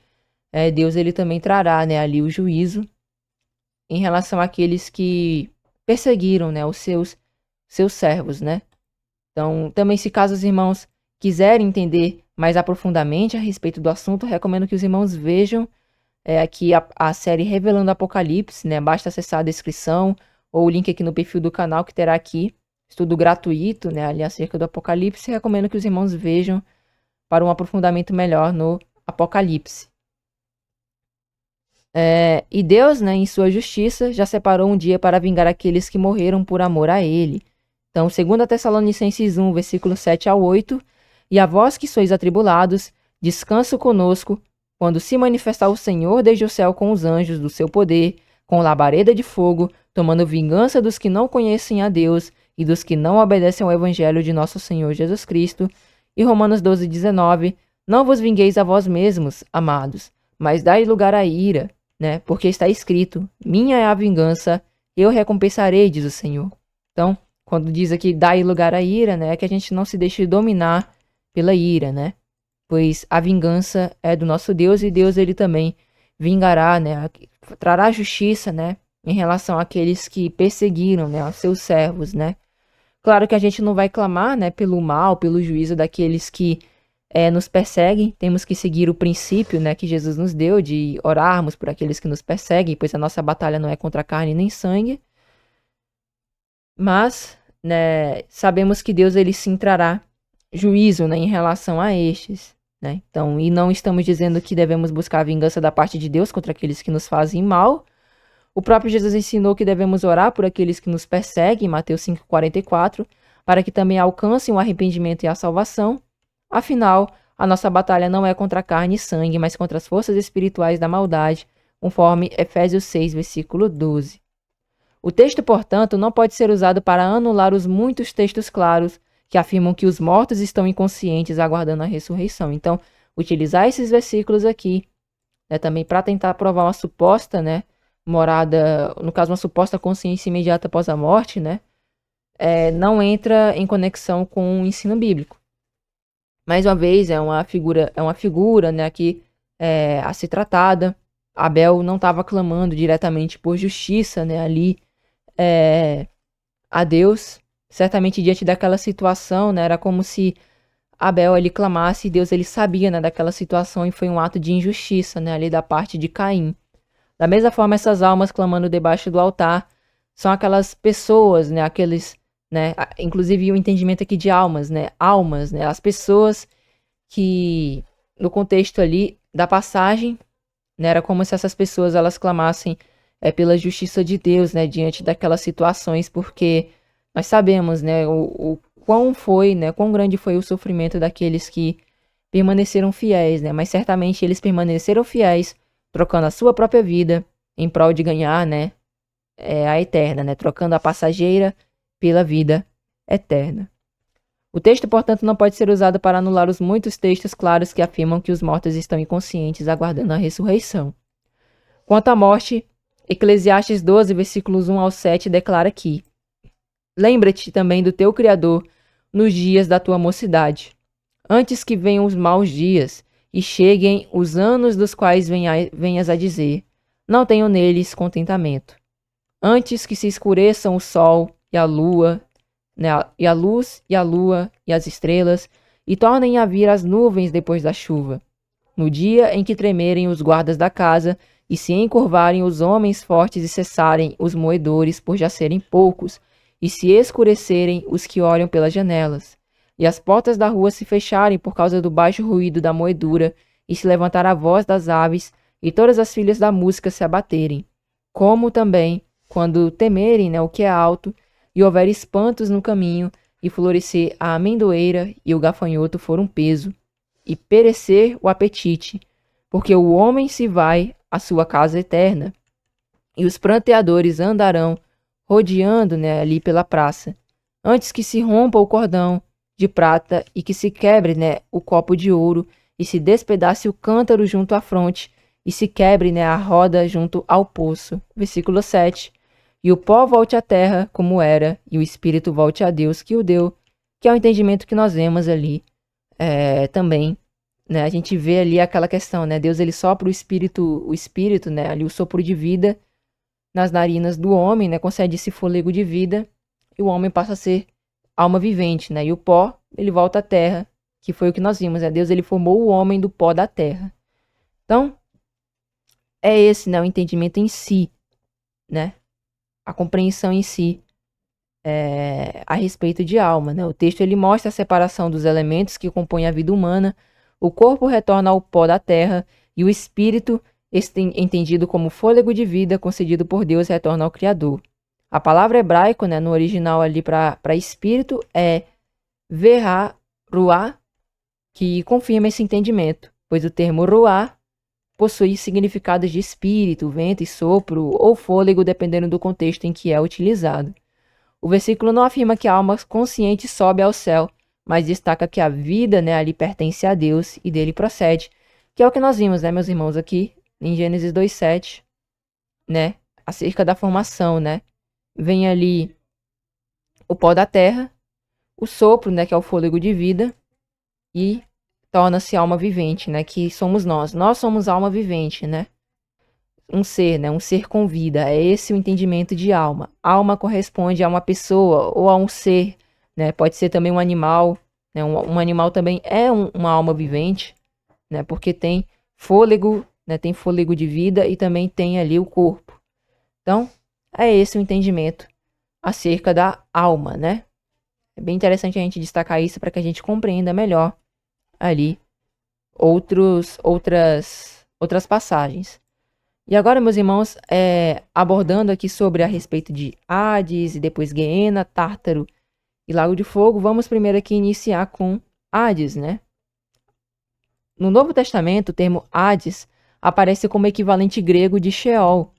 Deus ele também trará, né? Ali o juízo em relação àqueles que perseguiram, né? Os seus servos, né? Então, também se caso os irmãos quiserem entender mais aprofundadamente a respeito do assunto, recomendo que os irmãos vejam aqui a série Revelando Apocalipse, né? Basta acessar a descrição ou o link aqui no perfil do canal que terá aqui estudo gratuito, né? Ali acerca do Apocalipse. Recomendo que os irmãos vejam para um aprofundamento melhor no Apocalipse. E Deus, né, em sua justiça, já separou um dia para vingar aqueles que morreram por amor a ele. Então, 2 Tessalonicenses 1, versículo 7 ao 8, e a vós que sois atribulados, descanso conosco, quando se manifestar o Senhor desde o céu com os anjos do seu poder, com labareda de fogo, tomando vingança dos que não conhecem a Deus e dos que não obedecem ao evangelho de nosso Senhor Jesus Cristo. E Romanos 12:19, não vos vingueis a vós mesmos, amados, mas dai lugar à ira, né? Porque está escrito, minha é a vingança, eu recompensarei, diz o Senhor. Então, quando diz aqui, dai lugar à ira, né? É que a gente não se deixe dominar pela ira, né? Pois a vingança é do nosso Deus e Deus, ele também vingará, né? Trará justiça, né? Em relação àqueles que perseguiram, né? Os seus servos, né? Claro que a gente não vai clamar, né? Pelo mal, pelo juízo daqueles que nos perseguem. Temos que seguir o princípio, né? Que Jesus nos deu de orarmos por aqueles que nos perseguem, pois a nossa batalha não é contra carne nem sangue. Mas, né? Sabemos que Deus, ele sim trará juízo, né? Em relação a estes. Né? Então, e não estamos dizendo que devemos buscar a vingança da parte de Deus contra aqueles que nos fazem mal. O próprio Jesus ensinou que devemos orar por aqueles que nos perseguem, Mateus 5,44, para que também alcancem o arrependimento e a salvação. Afinal, a nossa batalha não é contra carne e sangue, mas contra as forças espirituais da maldade, conforme Efésios 6, versículo 12. O texto, portanto, não pode ser usado para anular os muitos textos claros que afirmam que os mortos estão inconscientes aguardando a ressurreição. Então, utilizar esses versículos aqui, né, também para tentar provar uma suposta, né, morada, no caso, uma suposta consciência imediata após a morte, né, não entra em conexão com o ensino bíblico. Mais uma vez, é uma figura, né, aqui a ser tratada. Abel não estava clamando diretamente por justiça, né, ali a Deus. Certamente diante daquela situação, né, era como se Abel ele clamasse e Deus ele sabia, né, daquela situação e foi um ato de injustiça, né, ali da parte de Caim. Da mesma forma, essas almas clamando debaixo do altar são aquelas pessoas, né, aqueles, né, inclusive o entendimento aqui de almas, né, as pessoas que no contexto ali da passagem, né, era como se essas pessoas elas clamassem pela justiça de Deus, né, diante daquelas situações, porque nós sabemos, né, o quão grande foi o sofrimento daqueles que permaneceram fiéis, né, mas certamente eles permaneceram fiéis, trocando a sua própria vida em prol de ganhar, né, a eterna, né, trocando a passageira pela vida eterna. O texto, portanto, não pode ser usado para anular os muitos textos claros que afirmam que os mortos estão inconscientes aguardando a ressurreição. Quanto à morte, Eclesiastes 12, versículos 1 ao 7 declara que lembra-te também do teu Criador nos dias da tua mocidade, antes que venham os maus dias e cheguem os anos dos quais venhas a dizer, não tenho neles contentamento. Antes que se escureçam o sol e a lua, né, e a luz e a lua e as estrelas, e tornem a vir as nuvens depois da chuva. No dia em que tremerem os guardas da casa, e se encurvarem os homens fortes e cessarem os moedores por já serem poucos, e se escurecerem os que olham pelas janelas, e as portas da rua se fecharem por causa do baixo ruído da moedura, e se levantar a voz das aves, e todas as filhas da música se abaterem, como também, quando temerem, né, o que é alto, e houver espantos no caminho, e florescer a amendoeira e o gafanhoto for um peso, e perecer o apetite, porque o homem se vai à sua casa eterna, e os pranteadores andarão rodeando, né, ali pela praça, antes que se rompa o cordão de prata e que se quebre, né, o copo de ouro e se despedace o cântaro junto à fronte e se quebre, né, a roda junto ao poço. Versículo 7. E o pó volte à terra como era e o espírito volte a Deus que o deu, que é o entendimento que nós vemos ali também, né, a gente vê ali aquela questão, né, Deus ele sopra o espírito, né, ali o sopro de vida nas narinas do homem, né, concede esse fôlego de vida e o homem passa a ser alma vivente, né, e o pó, ele volta à terra, que foi o que nós vimos, né, Deus ele formou o homem do pó da terra. Então, é esse, né, o entendimento em si, né, a compreensão em si a respeito de alma, né, o texto ele mostra a separação dos elementos que compõem a vida humana, o corpo retorna ao pó da terra e o espírito, entendido como fôlego de vida concedido por Deus, retorna ao Criador. A palavra hebraica, né, no original ali para espírito é verá, ruá, que confirma esse entendimento, pois o termo ruá possui significados de espírito, vento e sopro, ou fôlego, dependendo do contexto em que é utilizado. O versículo não afirma que a alma consciente sobe ao céu, mas destaca que a vida, né, ali pertence a Deus e dele procede, que é o que nós vimos, né, meus irmãos, aqui em Gênesis 2:7, né, acerca da formação, né, vem ali o pó da terra, o sopro, né, que é o fôlego de vida, e torna-se alma vivente, né, que somos nós. Nós somos alma vivente, né, um ser, né, um ser com vida. É esse o entendimento de alma. Alma corresponde a uma pessoa ou a um ser, né, pode ser também um animal, né, um animal também é uma alma vivente, né, porque tem fôlego, né, tem fôlego de vida e também tem ali o corpo. Então, é esse o entendimento acerca da alma, né? É bem interessante a gente destacar isso para que a gente compreenda melhor ali outras passagens. E agora, meus irmãos, abordando aqui sobre a respeito de Hades e depois Guiena, Tártaro e Lago de Fogo, vamos primeiro aqui iniciar com Hades, né? No Novo Testamento, o termo Hades aparece como equivalente grego de Sheol,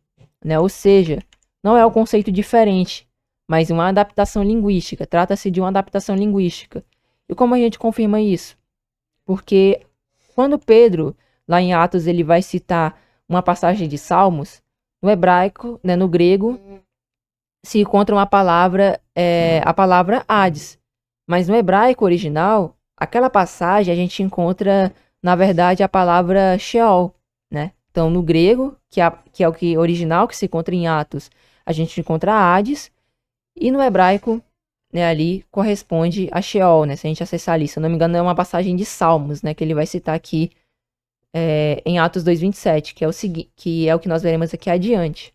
né? Ou seja, não é um conceito diferente, mas uma adaptação linguística. Trata-se de uma adaptação linguística. E como a gente confirma isso? Porque quando Pedro, lá em Atos, ele vai citar uma passagem de Salmos, no hebraico, né, no grego, se encontra uma palavra, a palavra Hades. Mas no hebraico original, aquela passagem a gente encontra, na verdade, a palavra Sheol, né? Então, no grego, que é o que original que se encontra em Atos, a gente encontra Hades, e no hebraico, né, ali corresponde a Sheol, né? Se a gente acessar ali, se eu não me engano, é uma passagem de Salmos, né, que ele vai citar aqui em Atos 2:27, que é o que nós veremos aqui adiante.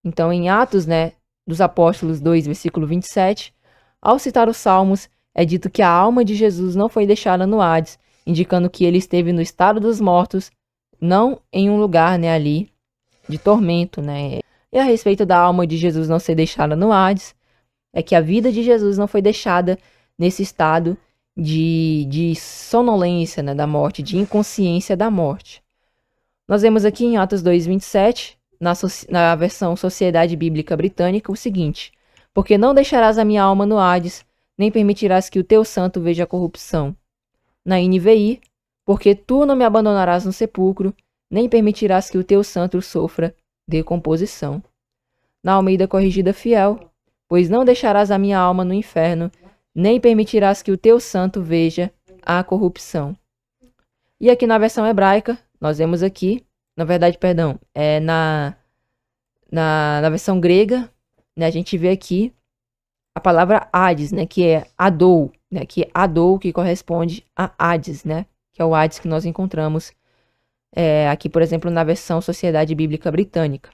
Então, em Atos, né, dos Apóstolos 2, versículo 27, ao citar os Salmos, é dito que a alma de Jesus não foi deixada no Hades, indicando que ele esteve no estado dos mortos, não em um lugar, né, ali de tormento, né? E a respeito da alma de Jesus não ser deixada no Hades, é que a vida de Jesus não foi deixada nesse estado de sonolência, né, da morte, de inconsciência da morte. Nós vemos aqui em Atos 2:27, na versão Sociedade Bíblica Britânica, o seguinte: porque não deixarás a minha alma no Hades, nem permitirás que o teu santo veja a corrupção. Na NVI, porque tu não me abandonarás no sepulcro, nem permitirás que o teu santo sofra decomposição. Na Almeida Corrigida Fiel, pois não deixarás a minha alma no inferno, nem permitirás que o teu santo veja a corrupção. E aqui na versão hebraica, nós vemos aqui, na verdade, perdão, na versão grega, né, a gente vê aqui a palavra Hades, né, que é Adou, né, que corresponde a Hades, né, que é o Hades que nós encontramos aqui, por exemplo, na versão Sociedade Bíblica Britânica.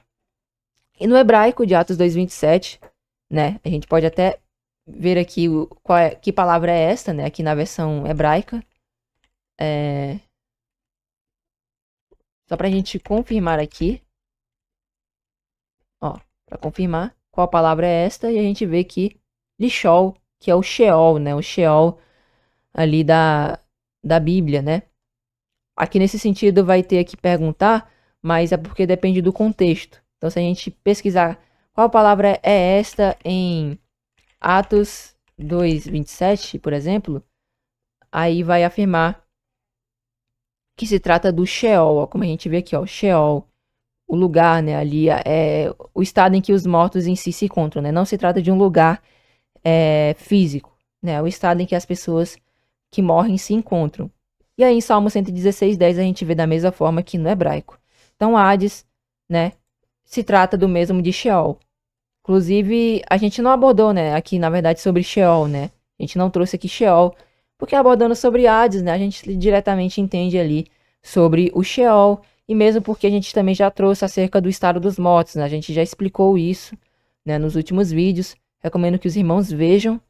E no hebraico de Atos 2:27, né, a gente pode até ver aqui que palavra é esta, né, aqui na versão hebraica. Só para a gente confirmar aqui, ó, para confirmar qual palavra é esta, e a gente vê que Lishol, que é o Sheol, né, o Sheol ali da Bíblia, né. Aqui nesse sentido vai ter que perguntar, mas é porque depende do contexto. Então, se a gente pesquisar qual palavra é esta em Atos 2:27, por exemplo, aí vai afirmar que se trata do Sheol, ó, como a gente vê aqui, ó, Sheol, o lugar, né, ali é o estado em que os mortos em si se encontram, né? Não se trata de um lugar físico, né? É o estado em que as pessoas que morrem se encontram. E aí em Salmo 116:10 a gente vê da mesma forma que no hebraico. Então Hades, né, se trata do mesmo de Sheol. Inclusive, a gente não abordou, né, aqui na verdade sobre Sheol, né? A gente não trouxe aqui Sheol, porque abordando sobre Hades, né, a gente diretamente entende ali sobre o Sheol, e mesmo porque a gente também já trouxe acerca do estado dos mortos, né? A gente já explicou isso, né, nos últimos vídeos. Recomendo que os irmãos vejam,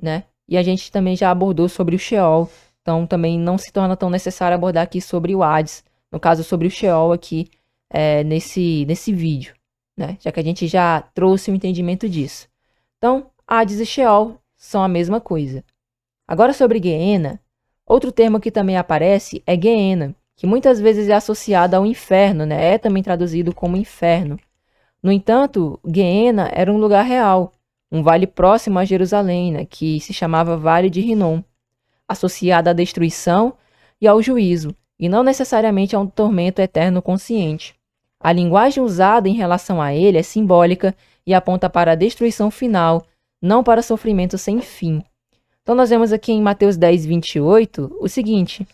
né? E a gente também já abordou sobre o Sheol, então também não se torna tão necessário abordar aqui sobre o Hades, no caso sobre o Sheol aqui nesse vídeo, né? Já que a gente já trouxe o entendimento disso. Então, Hades e Sheol são a mesma coisa. Agora sobre Guiena, outro termo que também aparece é Guiena, que muitas vezes é associada ao inferno, né? É também traduzido como inferno. No entanto, Guiena era um lugar real, um vale próximo a Jerusalém, né? Que se chamava Vale de Rinom, associado à destruição e ao juízo, e não necessariamente a um tormento eterno consciente. A linguagem usada em relação a ele é simbólica e aponta para a destruição final, não para sofrimento sem fim. Então nós vemos aqui em Mateus 10, 28, o seguinte: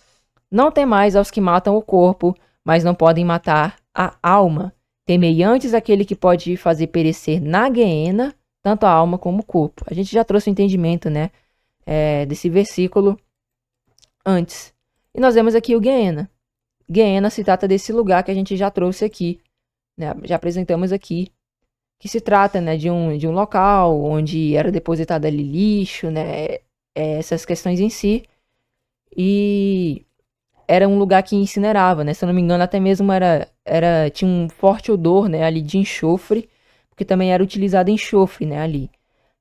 não temais aos que matam o corpo, mas não podem matar a alma. Temei antes aquele que pode fazer perecer na guiena, tanto a alma como o corpo. A gente já trouxe o entendimento, né, desse versículo antes. E nós vemos aqui o Guiena. Guiena se trata desse lugar que a gente já trouxe aqui, né, já apresentamos aqui, que se trata, né, de um local onde era depositado ali lixo, né, essas questões em si, e era um lugar que incinerava, né, se eu não me engano até mesmo tinha um forte odor, né, ali de enxofre, porque também era utilizado enxofre, né, ali.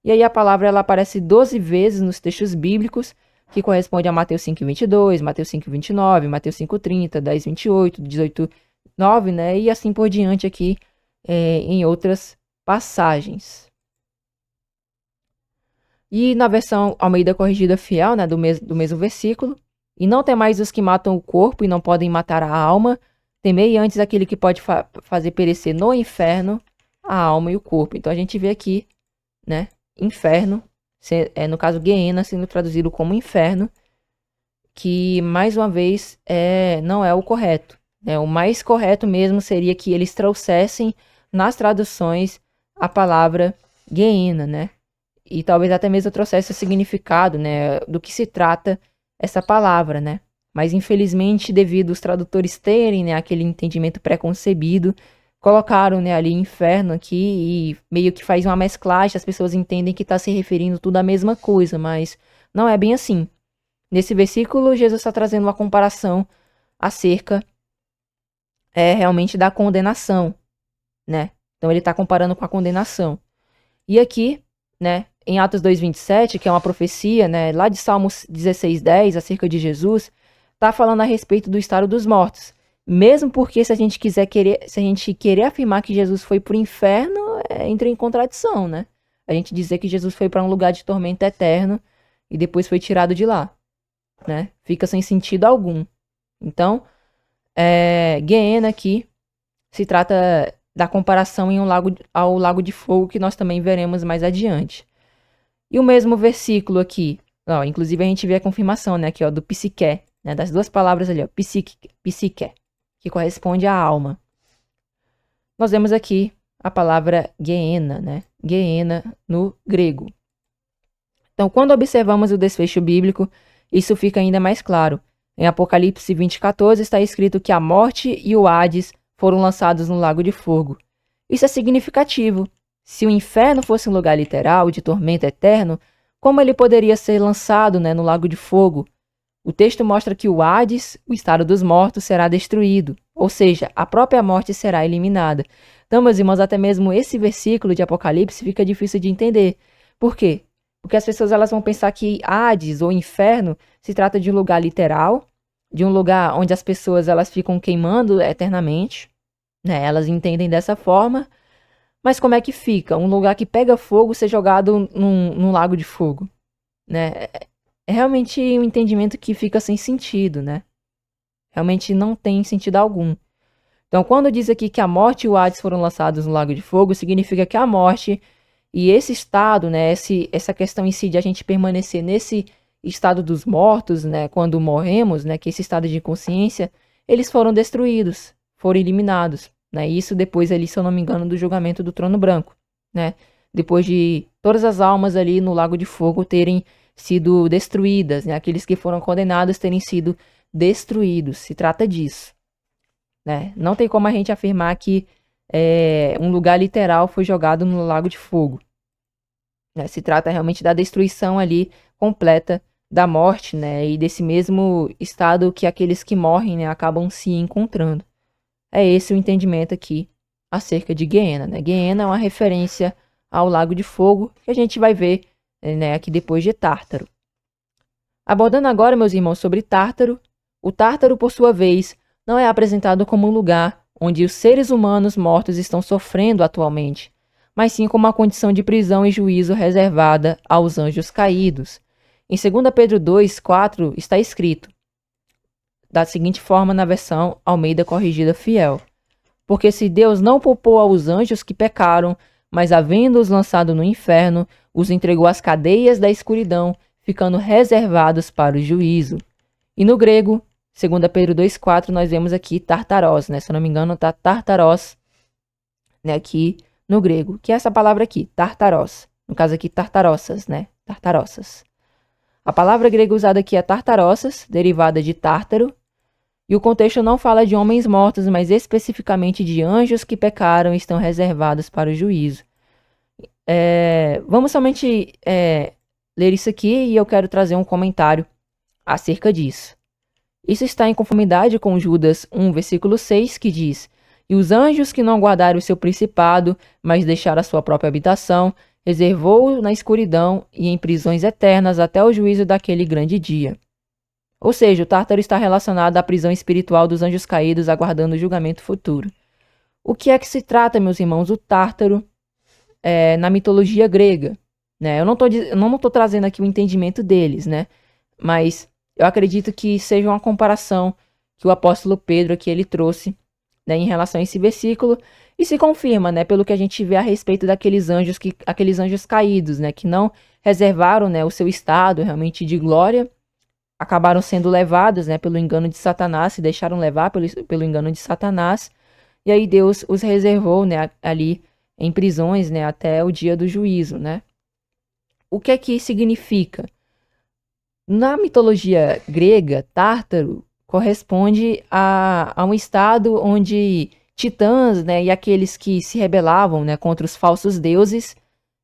E aí a palavra ela aparece 12 vezes nos textos bíblicos, que corresponde a Mateus 5:22, Mateus 5:29, Mateus 5:30, 10:28, 18:9, né, e assim por diante aqui em outras passagens. E na versão Almeida Corrigida Fiel, né, do mesmo versículo, e não temais os que matam o corpo e não podem matar a alma, temei antes aquele que pode fazer perecer no inferno a alma e o corpo. Então a gente vê aqui, né, inferno, no caso Guiena sendo traduzido como inferno, que mais uma vez não é o correto. Né? O mais correto mesmo seria que eles trouxessem nas traduções a palavra Guiena, né? E talvez até mesmo trouxesse o significado, né, do que se trata essa palavra, né? Mas infelizmente, devido aos tradutores terem, né, aquele entendimento preconcebido, colocaram, né, ali inferno aqui e meio que faz uma mesclagem, as pessoas entendem que está se referindo tudo à mesma coisa, mas não é bem assim. Nesse versículo, Jesus está trazendo uma comparação acerca realmente da condenação, né? Então ele está comparando com a condenação. E aqui, né, em Atos 2:27, que é uma profecia, né, lá de Salmos 16:10, acerca de Jesus, está falando a respeito do estado dos mortos. Mesmo porque se a gente querer afirmar que Jesus foi para o inferno, entra em contradição, né? A gente dizer que Jesus foi para um lugar de tormento eterno e depois foi tirado de lá, né? Fica sem sentido algum. Então, Guiena aqui se trata da comparação ao lago de fogo, que nós também veremos mais adiante. E o mesmo versículo aqui, ó, inclusive a gente vê a confirmação, né, aqui, ó, do psique, né, das duas palavras ali, ó, psique, que corresponde à alma. Nós vemos aqui a palavra Guiena, né, Guiena no grego. Então, quando observamos o desfecho bíblico, isso fica ainda mais claro. Em Apocalipse 20:14 está escrito que a morte e o Hades foram lançados no lago de fogo. Isso é significativo. Se o inferno fosse um lugar literal de tormento eterno, como ele poderia ser lançado, né, no lago de fogo? O texto mostra que o Hades, o estado dos mortos, será destruído, ou seja, a própria morte será eliminada. Então, meus irmãos, até mesmo esse versículo de Apocalipse fica difícil de entender. Por quê? Porque as pessoas elas vão pensar que Hades ou inferno se trata de um lugar literal, de um lugar onde as pessoas elas ficam queimando eternamente, né? Elas entendem dessa forma. Mas como é que fica? Um lugar que pega fogo ser jogado num lago de fogo, né? É realmente um entendimento que fica sem sentido, né? Realmente não tem sentido algum. Então, quando diz aqui que a morte e o Hades foram lançados no lago de fogo, significa que a morte e esse estado, né, essa questão em si de a gente permanecer nesse estado dos mortos, né, quando morremos, né, que esse estado de consciência, eles foram destruídos, foram eliminados, né, isso depois ali, se eu não me engano, do julgamento do trono branco, né, depois de todas as almas ali no lago de fogo terem sido destruídas, né, aqueles que foram condenados terem sido destruídos, se trata disso, né, não tem como a gente afirmar que um lugar literal foi jogado no lago de fogo. Se trata realmente da destruição ali completa da morte, né? E desse mesmo estado que aqueles que morrem, né, acabam se encontrando. É esse o entendimento aqui acerca de Guiena, né? Guiena é uma referência ao Lago de Fogo que a gente vai ver, né, aqui depois de Tártaro. Abordando agora, meus irmãos, sobre Tártaro. O Tártaro, por sua vez, não é apresentado como um lugar onde os seres humanos mortos estão sofrendo atualmente, mas sim como uma condição de prisão e juízo reservada aos anjos caídos. Em 2 Pedro 2:4 está escrito da seguinte forma na versão Almeida Corrigida Fiel: porque se Deus não poupou aos anjos que pecaram, mas havendo-os lançado no inferno, os entregou às cadeias da escuridão, ficando reservados para o juízo. E no grego, 2 Pedro 2:4, nós vemos aqui tartarós, né? Se eu não me engano, está tartarós, né? Aqui no grego, que é essa palavra aqui, tartarós. No caso aqui, tartarossas, né? Tartarossas. A palavra grega usada aqui é tartarossas, derivada de tártaro, e o contexto não fala de homens mortos, mas especificamente de anjos que pecaram e estão reservados para o juízo. Vamos somente ler isso aqui e eu quero trazer um comentário acerca disso. Isso está em conformidade com Judas 1, versículo 6, que diz: e os anjos que não guardaram o seu principado, mas deixaram a sua própria habitação, reservou na escuridão e em prisões eternas até o juízo daquele grande dia. Ou seja, o Tártaro está relacionado à prisão espiritual dos anjos caídos, aguardando o julgamento futuro. O que é que se trata, meus irmãos, o Tártaro na mitologia grega? Né? Eu não estou trazendo aqui o entendimento deles, né? Mas eu acredito que seja uma comparação que o apóstolo Pedro aqui ele trouxe, né, em relação a esse versículo, e se confirma, né, pelo que a gente vê a respeito daqueles anjos caídos, né, que não reservaram, né, o seu estado realmente de glória, acabaram sendo levados, né, pelo engano de Satanás, se deixaram levar pelo engano de Satanás, e aí Deus os reservou, né, ali em prisões, né, até o dia do juízo, né. O que é que significa? Na mitologia grega, Tártaro corresponde a um estado onde titãs, né, e aqueles que se rebelavam, né, contra os falsos deuses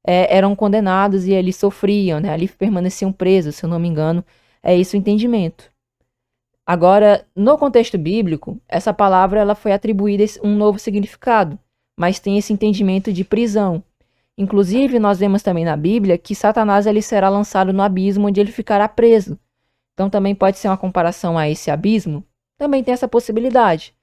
eram condenados e eles sofriam, né, ali permaneciam presos, se eu não me engano. É esse o entendimento. Agora, no contexto bíblico, essa palavra ela foi atribuída um novo significado, mas tem esse entendimento de prisão. Inclusive, nós vemos também na Bíblia que Satanás ele será lançado no abismo onde ele ficará preso. Então também pode ser uma comparação a esse abismo. Também tem essa possibilidade.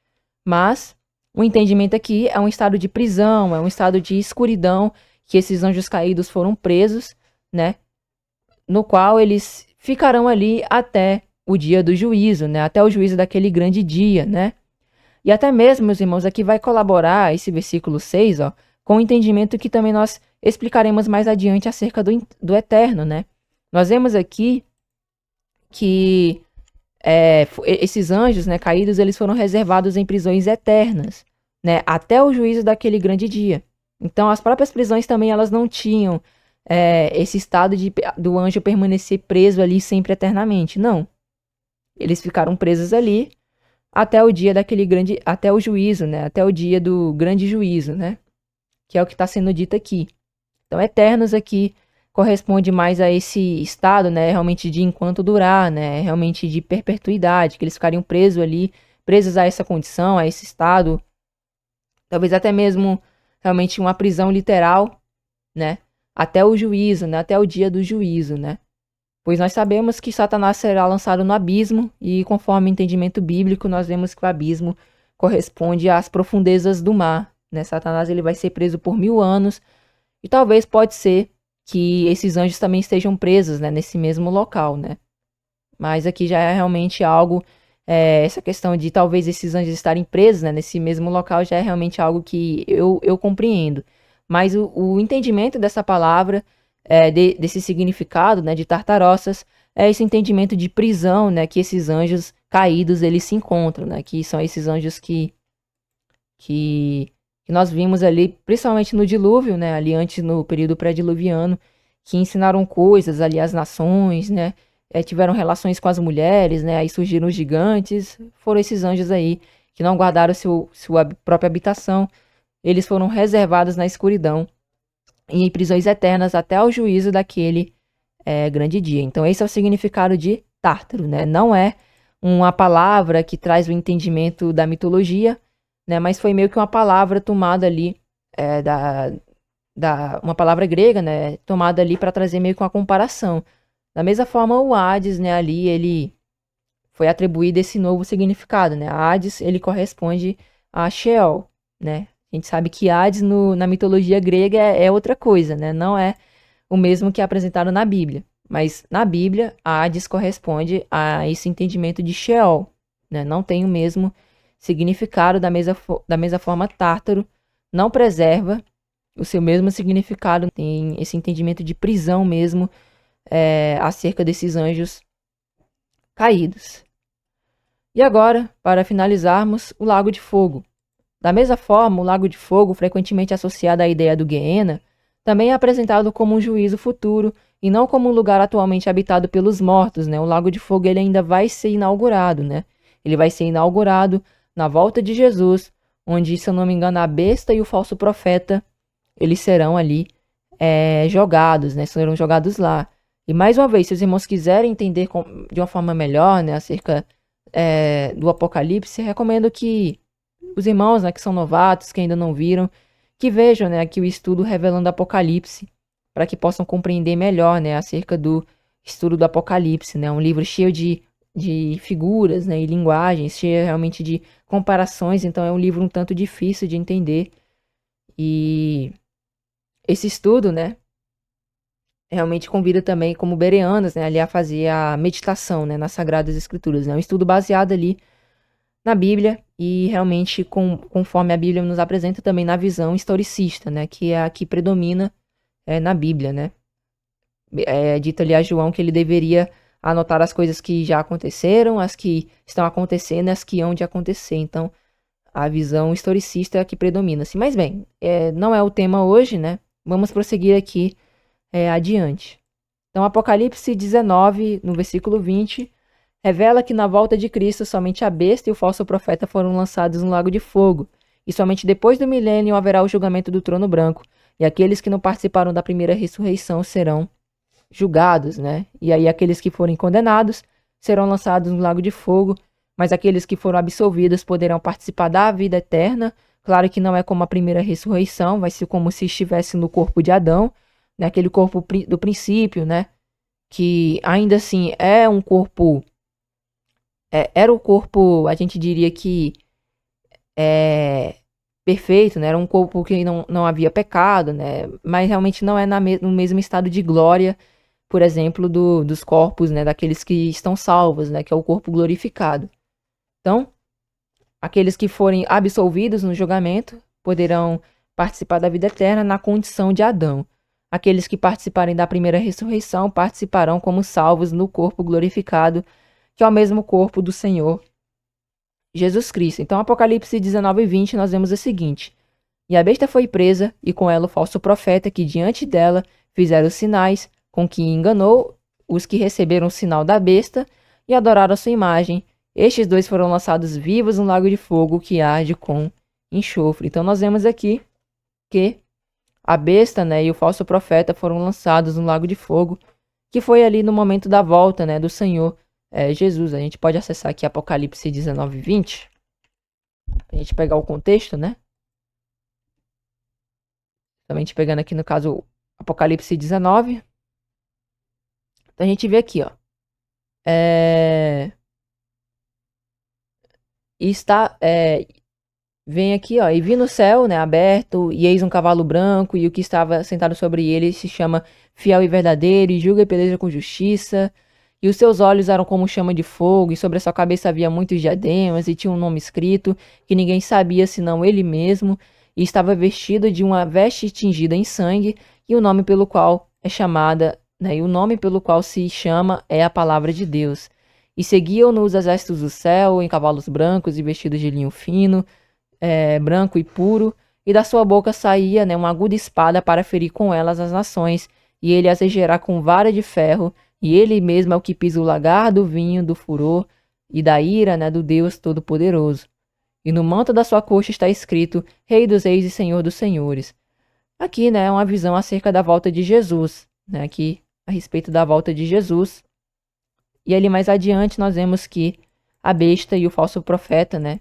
Mas o entendimento aqui é um estado de prisão, é um estado de escuridão que esses anjos caídos foram presos, né? No qual eles ficarão ali até o dia do juízo, né? Até o juízo daquele grande dia, né? E até mesmo, meus irmãos, aqui vai colaborar esse versículo 6, ó, com o entendimento que também nós explicaremos mais adiante acerca do eterno, né? Nós vemos aqui que esses anjos, né, caídos, eles foram reservados em prisões eternas, né, até o juízo daquele grande dia. Então, as próprias prisões também, elas não tinham esse estado do anjo permanecer preso ali sempre eternamente, não. Eles ficaram presos ali até o dia até o juízo, né, até o dia do grande juízo, né, que é o que está sendo dito aqui. Então, eternos aqui corresponde mais a esse estado, né, realmente de enquanto durar, né, realmente de perpetuidade, que eles ficariam presos a essa condição, a esse estado, talvez até mesmo realmente uma prisão literal, né, até o juízo, né, até o dia do juízo, né. Pois nós sabemos que Satanás será lançado no abismo e conforme o entendimento bíblico, nós vemos que o abismo corresponde às profundezas do mar, né. Satanás ele vai ser preso por 1000 anos e talvez pode ser que esses anjos também estejam presos, né, nesse mesmo local, né. Mas aqui já é realmente algo, essa questão de talvez esses anjos estarem presos, né, nesse mesmo local já é realmente algo que eu compreendo. Mas o entendimento dessa palavra, desse significado, né, de tartarossas, é esse entendimento de prisão, né, que esses anjos caídos eles se encontram, né, que são esses anjos que nós vimos ali, principalmente no dilúvio, né, ali antes no período pré-diluviano, que ensinaram coisas ali às nações, né, tiveram relações com as mulheres, né, aí surgiram os gigantes, foram esses anjos aí que não guardaram sua própria habitação, eles foram reservados na escuridão e em prisões eternas até o juízo daquele grande dia. Então esse é o significado de Tártaro, né, não é uma palavra que traz o entendimento da mitologia, né, mas foi meio que uma palavra tomada ali, uma palavra grega, né, tomada ali para trazer meio que uma comparação. Da mesma forma, o Hades, né, ali, ele foi atribuído esse novo significado, né? Hades, ele corresponde a Sheol, né? A gente sabe que Hades na mitologia grega é outra coisa, né? Não é o mesmo que é apresentado na Bíblia. Mas na Bíblia, Hades corresponde a esse entendimento de Sheol, né? Não tem o mesmo significado da mesma forma Tártaro, não preserva o seu mesmo significado, tem esse entendimento de prisão mesmo acerca desses anjos caídos. E agora, para finalizarmos, o Lago de Fogo. Da mesma forma, o Lago de Fogo, frequentemente associado à ideia do Guiena, também é apresentado como um juízo futuro e não como um lugar atualmente habitado pelos mortos, né? O Lago de Fogo ele ainda vai ser inaugurado, né? Ele vai ser inaugurado na volta de Jesus, onde, se eu não me engano, a besta e o falso profeta, eles serão ali jogados, né? Serão jogados lá. E mais uma vez, se os irmãos quiserem entender de uma forma melhor, né, acerca do Apocalipse, recomendo que os irmãos, né, que são novatos, que ainda não viram, que vejam, né, aqui o estudo Revelando Apocalipse, para que possam compreender melhor, né, acerca do estudo do Apocalipse, né, um livro cheio de figuras, né, e linguagens, cheio realmente de comparações, então é um livro um tanto difícil de entender. E esse estudo, né, realmente convida também, como bereanos, né, ali a fazer a meditação, né, nas Sagradas Escrituras, né, um estudo baseado ali na Bíblia e realmente conforme a Bíblia nos apresenta também na visão historicista, né, que é a que predomina na Bíblia, né. É dito ali a João que ele deveria anotar as coisas que já aconteceram, as que estão acontecendo e as que hão de acontecer. Então, a visão historicista é a que predomina. Assim, mas bem, não é o tema hoje, né. Vamos prosseguir aqui adiante. Então, Apocalipse 19, no versículo 20, revela que na volta de Cristo somente a besta e o falso profeta foram lançados no lago de fogo, e somente depois do milênio haverá o julgamento do trono branco, e aqueles que não participaram da primeira ressurreição serão julgados, né? E aí aqueles que forem condenados serão lançados no lago de fogo, mas aqueles que foram absolvidos poderão participar da vida eterna. Claro que não é como a primeira ressurreição, vai ser como se estivesse no corpo de Adão, né? Aquele corpo do princípio, né? Que ainda assim é um corpo era o corpo, a gente diria que perfeito, né? Era um corpo que não havia pecado, né? Mas realmente não é no mesmo estado de glória, por exemplo, dos corpos, né? Daqueles que estão salvos, né? Que é o corpo glorificado. Então, aqueles que forem absolvidos no julgamento poderão participar da vida eterna na condição de Adão. Aqueles que participarem da primeira ressurreição participarão como salvos no corpo glorificado, que é o mesmo corpo do Senhor Jesus Cristo. Então, Apocalipse 19 e 20, nós vemos o seguinte: E a besta foi presa, e com ela o falso profeta, que diante dela fizeram os sinais, com que enganou os que receberam o sinal da besta e adoraram a sua imagem. Estes dois foram lançados vivos no lago de fogo, que arde com enxofre. Então, nós vemos aqui que a besta, né, e o falso profeta foram lançados no lago de fogo, que foi ali no momento da volta, né, do Senhor Jesus. A gente pode acessar aqui Apocalipse 19 e 20, pra gente pegar o contexto, né? Também te pegando aqui no caso Apocalipse 19. Então a gente vê aqui, ó. Vem aqui, ó, e vi no céu, né, aberto, e eis um cavalo branco, e o que estava sentado sobre ele se chama Fiel e Verdadeiro, e julga e peleja com justiça, e os seus olhos eram como chama de fogo, e sobre a sua cabeça havia muitos diademas, e tinha um nome escrito, que ninguém sabia senão ele mesmo, e estava vestido de uma veste tingida em sangue, e o nome pelo qual é chamada, né, e o nome pelo qual se chama é a palavra de Deus. E seguiam-no os exércitos do céu, em cavalos brancos e vestidos de linho fino, branco e puro, e da sua boca saía, né, uma aguda espada para ferir com elas as nações, e ele as regerá com vara de ferro, e ele mesmo é o que pisa o lagar do vinho, do furor e da ira, né, do Deus Todo-Poderoso. E no manto da sua coxa está escrito Rei dos Reis e Senhor dos Senhores. Aqui, né, é uma visão acerca da volta de Jesus, né, aqui a respeito da volta de Jesus. E ali mais adiante nós vemos que a besta e o falso profeta, né,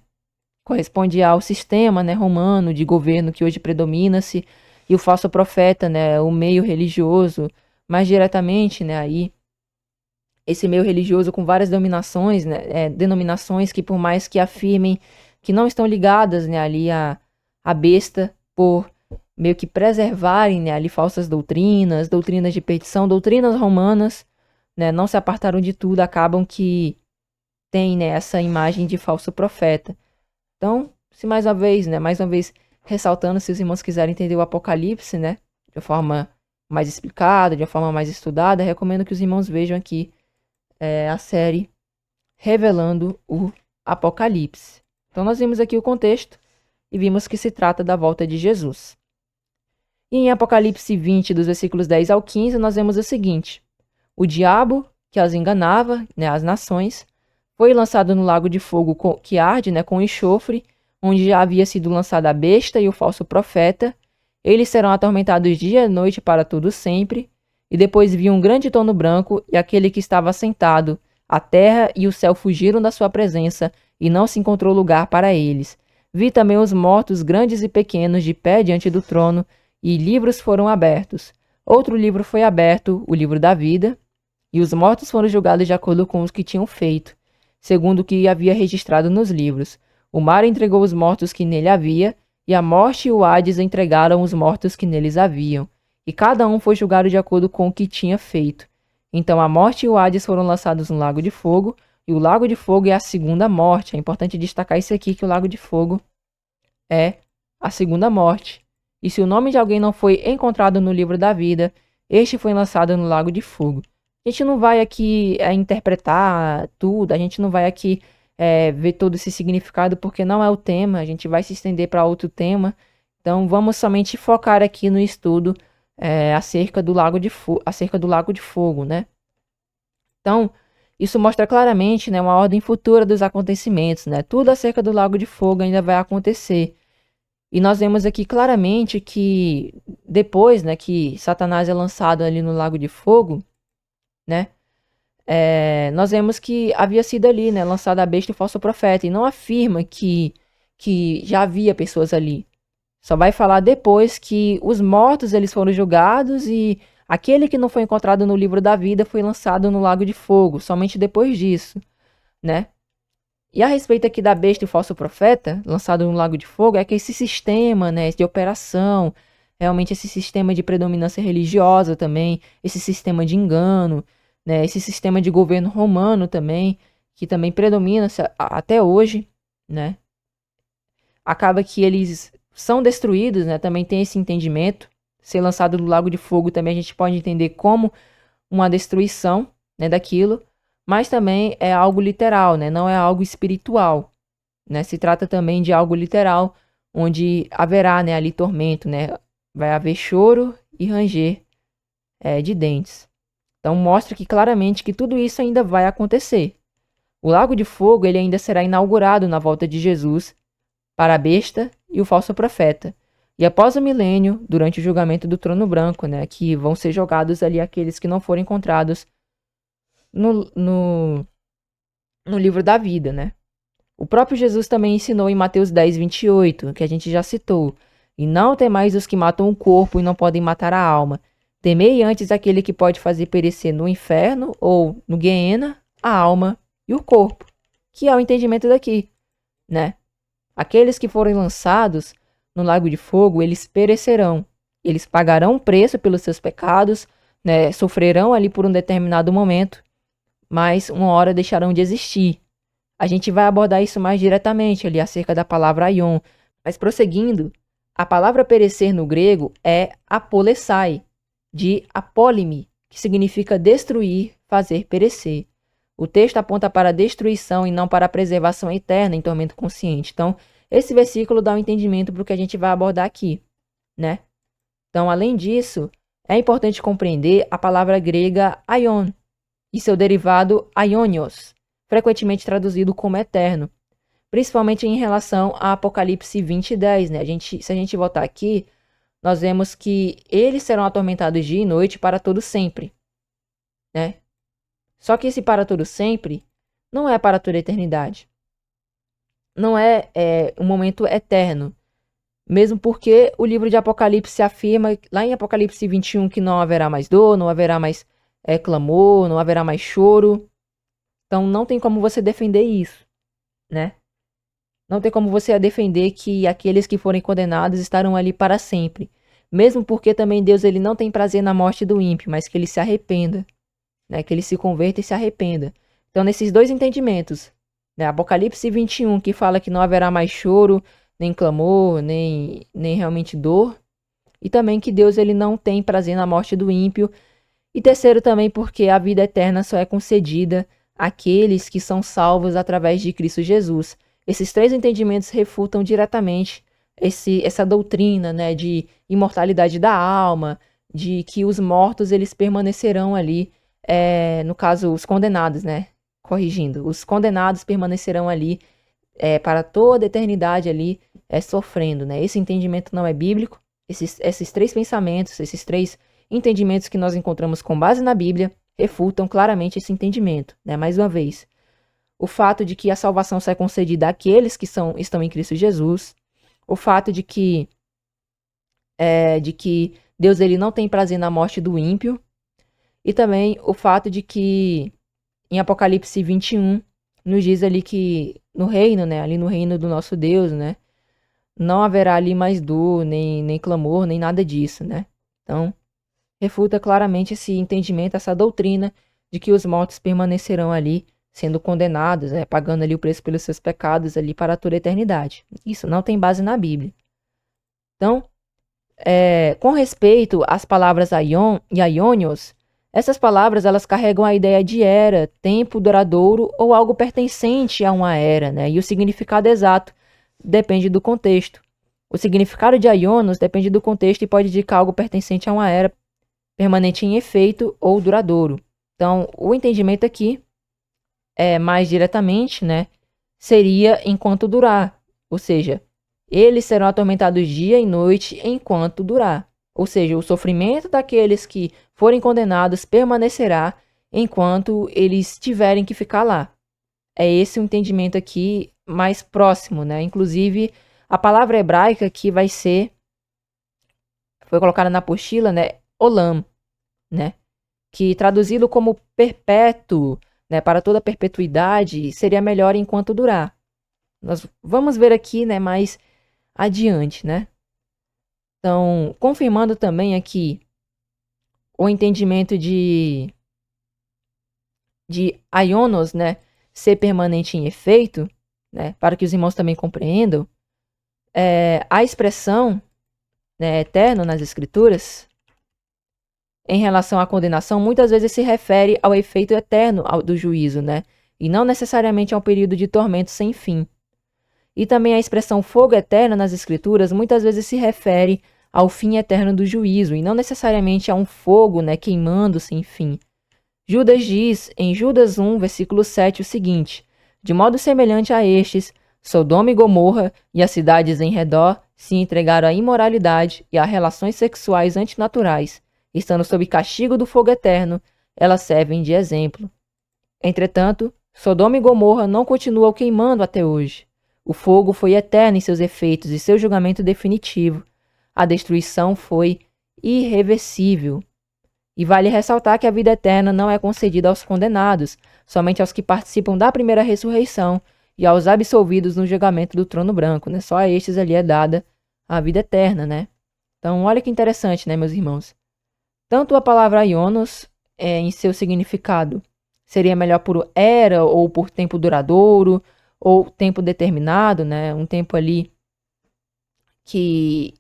corresponde ao sistema, né, romano de governo que hoje predomina-se, e o falso profeta, né, o meio religioso, mais diretamente, né, aí esse meio religioso com várias denominações, né, denominações que por mais que afirmem que não estão ligadas, né, ali à besta, por meio que preservarem, né, ali falsas doutrinas, doutrinas de perdição, doutrinas romanas, né, não se apartaram de tudo, acabam que tem, né, essa imagem de falso profeta. Então, se mais uma vez ressaltando, se os irmãos quiserem entender o Apocalipse, né, de uma forma mais explicada, de uma forma mais estudada, recomendo que os irmãos vejam aqui a série Revelando o Apocalipse. Então, nós vimos aqui o contexto e vimos que se trata da volta de Jesus. E em Apocalipse 20, dos versículos 10 ao 15, nós vemos o seguinte: o diabo, que as enganava, né, as nações, foi lançado no lago de fogo que arde, né, com enxofre, onde já havia sido lançada a besta e o falso profeta. Eles serão atormentados dia e noite para todo sempre. E depois vi um grande trono branco, e aquele que estava sentado, a terra e o céu fugiram da sua presença, e não se encontrou lugar para eles. Vi também os mortos, grandes e pequenos, de pé diante do trono, e livros foram abertos. Outro livro foi aberto, o livro da vida, e os mortos foram julgados de acordo com os que tinham feito, segundo o que havia registrado nos livros. O mar entregou os mortos que nele havia, e a morte e o Hades entregaram os mortos que neles haviam, e cada um foi julgado de acordo com o que tinha feito. Então a morte e o Hades foram lançados no lago de fogo, e o lago de fogo é a segunda morte. É importante destacar isso aqui, que o lago de fogo é a segunda morte. E se o nome de alguém não foi encontrado no livro da vida, este foi lançado no lago de fogo. A gente não vai aqui interpretar tudo, a gente não vai aqui ver todo esse significado, porque não é o tema, a gente vai se estender para outro tema. Então vamos somente focar aqui no estudo acerca do lago de fogo, né? Então, isso mostra claramente, né, uma ordem futura dos acontecimentos, né? Tudo acerca do lago de fogo ainda vai acontecer. E nós vemos aqui claramente que depois, né, que Satanás é lançado ali no lago de fogo, né, nós vemos que havia sido ali, né, lançado a besta e o falso profeta, e não afirma que já havia pessoas ali. Só vai falar depois que os mortos eles foram julgados e aquele que não foi encontrado no livro da vida foi lançado no lago de fogo, somente depois disso, né? E a respeito aqui da besta e o falso profeta, lançado no lago de fogo, é que esse sistema, né, de operação, realmente esse sistema de predominância religiosa também, esse sistema de engano, né, esse sistema de governo romano também, que também predomina até hoje, né, acaba que eles são destruídos, né, também tem esse entendimento. Ser lançado no lago de fogo também a gente pode entender como uma destruição, né, daquilo, mas também é algo literal, né? Não é algo espiritual, né? Se trata também de algo literal, onde haverá, né, ali tormento, né? Vai haver choro e ranger de dentes. Então mostra que claramente que tudo isso ainda vai acontecer. O lago de fogo ele ainda será inaugurado na volta de Jesus para a besta e o falso profeta. E após o milênio, durante o julgamento do trono branco, né, que vão ser jogados ali aqueles que não foram encontrados no livro da vida, né? O próprio Jesus também ensinou em Mateus 10, 28, que a gente já citou: e não temais os que matam o corpo e não podem matar a alma. Temei antes aquele que pode fazer perecer no inferno ou no Guiena a alma e o corpo, que é o entendimento daqui, né? Aqueles que forem lançados no lago de fogo, eles perecerão. Eles pagarão um preço pelos seus pecados, né? Sofrerão ali por um determinado momento, mas uma hora deixarão de existir. A gente vai abordar isso mais diretamente ali acerca da palavra aion. Mas prosseguindo, a palavra perecer no grego é apolessai, de apólime, que significa destruir, fazer perecer. O texto aponta para a destruição e não para a preservação eterna em tormento consciente. Então, esse versículo dá um entendimento para o que a gente vai abordar aqui, né? Então, além disso, é importante compreender a palavra grega aion e seu derivado aionios, frequentemente traduzido como eterno, principalmente em relação a Apocalipse 20, 10, né? Se a gente voltar aqui, nós vemos que eles serão atormentados dia e noite para todo sempre, né? Só que esse para todo sempre não é para toda a eternidade. Não é um momento eterno. Mesmo porque o livro de Apocalipse afirma, lá em Apocalipse 21, que não haverá mais dor, não haverá mais clamor, não haverá mais choro. Então não tem como você defender isso, né? Não tem como você defender que aqueles que forem condenados estarão ali para sempre. Mesmo porque também Deus ele não tem prazer na morte do ímpio, mas que ele se arrependa, né? Que ele se converta e se arrependa. Então nesses dois entendimentos, né? Apocalipse 21, que fala que não haverá mais choro, nem clamor, nem realmente dor. E também que Deus ele não tem prazer na morte do ímpio. E terceiro também porque a vida eterna só é concedida àqueles que são salvos através de Cristo Jesus. Esses três entendimentos refutam diretamente essa doutrina, né, de imortalidade da alma, de que os mortos eles permanecerão ali, no caso os condenados, né, corrigindo, os condenados permanecerão ali para toda a eternidade ali sofrendo, né. Esse entendimento não é bíblico. Esses três pensamentos, esses três entendimentos que nós encontramos com base na Bíblia refutam claramente esse entendimento, né? Mais uma vez, o fato de que a salvação só é concedida àqueles que estão em Cristo Jesus, o fato de que Deus ele não tem prazer na morte do ímpio, e também o fato de que em Apocalipse 21 nos diz ali que no reino, né, ali no reino do nosso Deus, né, não haverá ali mais dor, nem clamor, nem nada disso, né? Então, refuta claramente esse entendimento, essa doutrina de que os mortos permanecerão ali sendo condenados, pagando ali o preço pelos seus pecados ali para toda a eternidade. Isso não tem base na Bíblia. Então, com respeito às palavras aion e aionios, essas palavras elas carregam a ideia de era, tempo duradouro ou algo pertencente a uma era, né? E o significado exato depende do contexto. O significado de aionos depende do contexto e pode indicar algo pertencente a uma era, permanente em efeito ou duradouro. Então, o entendimento aqui, mais diretamente, né, seria enquanto durar. Ou seja, eles serão atormentados dia e noite enquanto durar. Ou seja, o sofrimento daqueles que forem condenados permanecerá enquanto eles tiverem que ficar lá. É esse o entendimento aqui mais próximo, né? Inclusive, a palavra hebraica que foi colocada na apostila, né? Olam, né? Que traduzido como perpétuo, né? Para toda perpetuidade, seria melhor enquanto durar. Nós vamos ver aqui, né? Mais adiante, né? Então, confirmando também aqui o entendimento de aionos, né? Ser permanente em efeito, né? Para que os irmãos também compreendam, a expressão, né, eterno nas escrituras, em relação à condenação, muitas vezes se refere ao efeito eterno do juízo, né? E não necessariamente a um período de tormento sem fim. E também a expressão fogo eterno nas escrituras muitas vezes se refere ao fim eterno do juízo, e não necessariamente a um fogo, né, queimando sem fim. Judas diz, em Judas 1, versículo 7, o seguinte: de modo semelhante a estes, Sodoma e Gomorra e as cidades em redor se entregaram à imoralidade e a relações sexuais antinaturais. Estando sob castigo do fogo eterno, elas servem de exemplo. Entretanto, Sodoma e Gomorra não continuam queimando até hoje. O fogo foi eterno em seus efeitos e seu julgamento definitivo. A destruição foi irreversível. E vale ressaltar que a vida eterna não é concedida aos condenados, somente aos que participam da primeira ressurreição e aos absolvidos no julgamento do trono branco, né? Só a estes ali é dada a vida eterna, né? Então, olha que interessante, né, meus irmãos? Tanto a palavra aionos, em seu significado, seria melhor por era ou por tempo duradouro ou tempo determinado, né? Um tempo ali que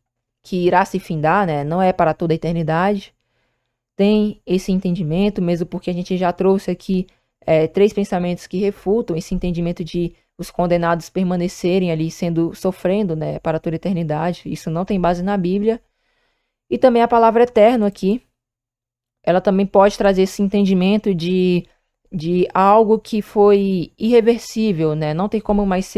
irá se findar, né? Não é para toda a eternidade. Tem esse entendimento, mesmo porque a gente já trouxe aqui três pensamentos que refutam esse entendimento de os condenados permanecerem ali sofrendo, né, para toda a eternidade. Isso não tem base na Bíblia. E também a palavra eterno aqui, ela também pode trazer esse entendimento de algo que foi irreversível, né? Não tem como mais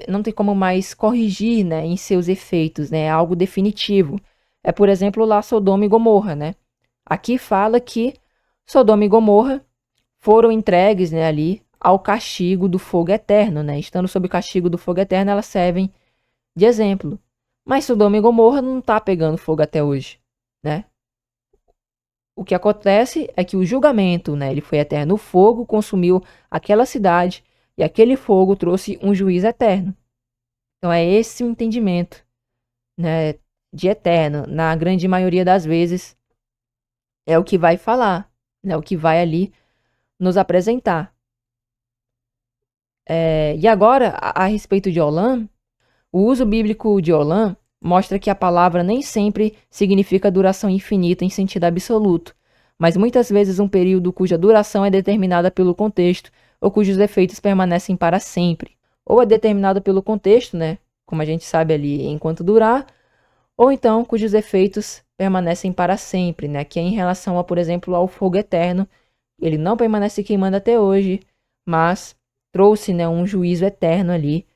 não tem como mais corrigir, né, em seus efeitos, né? É algo definitivo. É, por exemplo, lá Sodoma e Gomorra, né? Aqui fala que Sodoma e Gomorra foram entregues, né, ali ao castigo do fogo eterno, né? Estando sob o castigo do fogo eterno, elas servem de exemplo. Mas Sodoma e Gomorra não está pegando fogo até hoje, né? o que acontece é que o julgamento, né, ele foi eterno. O fogo consumiu aquela cidade e aquele fogo trouxe um juízo eterno. Então é esse o entendimento, né, de eterno. Na grande maioria das vezes é o que vai falar, né, o que vai ali nos apresentar. E agora, a respeito de Olam, o uso bíblico de Olam mostra que a palavra nem sempre significa duração infinita em sentido absoluto, mas muitas vezes um período cuja duração é determinada pelo contexto ou cujos efeitos permanecem para sempre. Ou é determinada pelo contexto, né, como a gente sabe ali, enquanto durar, ou então cujos efeitos permanecem para sempre, né, que é em relação a, por exemplo, ao fogo eterno. Ele não permanece queimando até hoje, mas trouxe, né, um juízo eterno ali,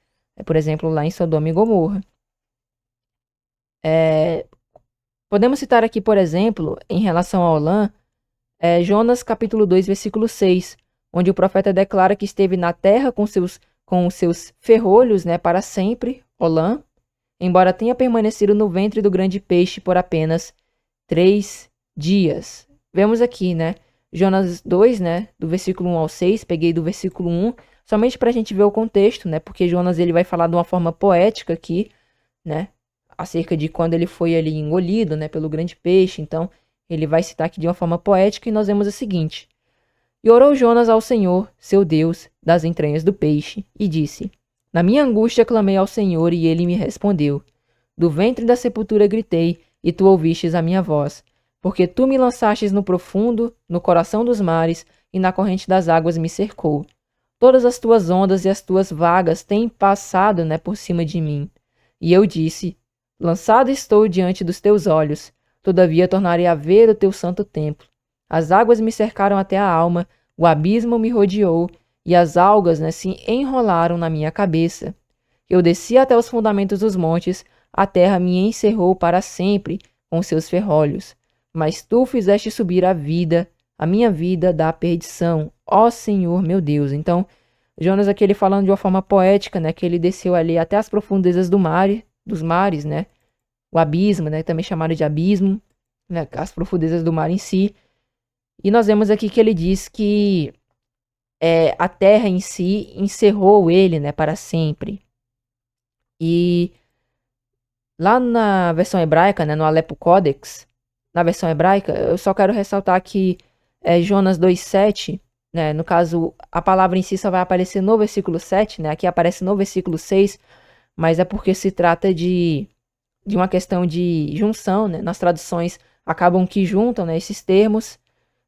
por exemplo, lá em Sodoma e Gomorra. Podemos citar aqui, por exemplo, em relação a Olam, Jonas capítulo 2, versículo 6, onde o profeta declara que esteve na terra com os seus ferrolhos, né, para sempre, Olam, embora tenha permanecido no ventre do grande peixe por apenas 3 dias. Vemos aqui, né, Jonas 2, né, do versículo 1 ao 6, peguei do versículo 1, somente para a gente ver o contexto, né, porque Jonas ele vai falar de uma forma poética aqui, né, acerca de quando ele foi ali engolido, né, pelo grande peixe. Então, ele vai citar aqui de uma forma poética e nós vemos o seguinte: E orou Jonas ao Senhor, seu Deus, das entranhas do peixe, e disse: Na minha angústia clamei ao Senhor, e ele me respondeu. Do ventre da sepultura gritei, e tu ouvistes a minha voz. Porque tu me lançastes no profundo, no coração dos mares, e na corrente das águas me cercou. Todas as tuas ondas e as tuas vagas têm passado, né, por cima de mim. E eu disse: Lançado estou diante dos teus olhos, todavia tornarei a ver o teu santo templo. As águas me cercaram até a alma, o abismo me rodeou, e as algas, né, se enrolaram na minha cabeça. Eu desci até os fundamentos dos montes, a terra me encerrou para sempre com seus ferrolhos. Mas tu fizeste subir a minha vida da perdição, ó Senhor meu Deus. Então, Jonas aqui ele falando de uma forma poética, né, que ele desceu ali até as profundezas dos mares, né, o abismo, né, também chamado de abismo, né, as profundezas do mar em si. E nós vemos aqui que ele diz que a terra em si encerrou ele, né, para sempre. E lá na versão hebraica, né, no Alepo Codex, na versão hebraica, eu só quero ressaltar que Jonas 2,7, né, no caso, a palavra em si só vai aparecer no versículo 7, né, aqui aparece no versículo 6, mas é porque se trata de uma questão de junção, né, nas traduções acabam que juntam, né, esses termos,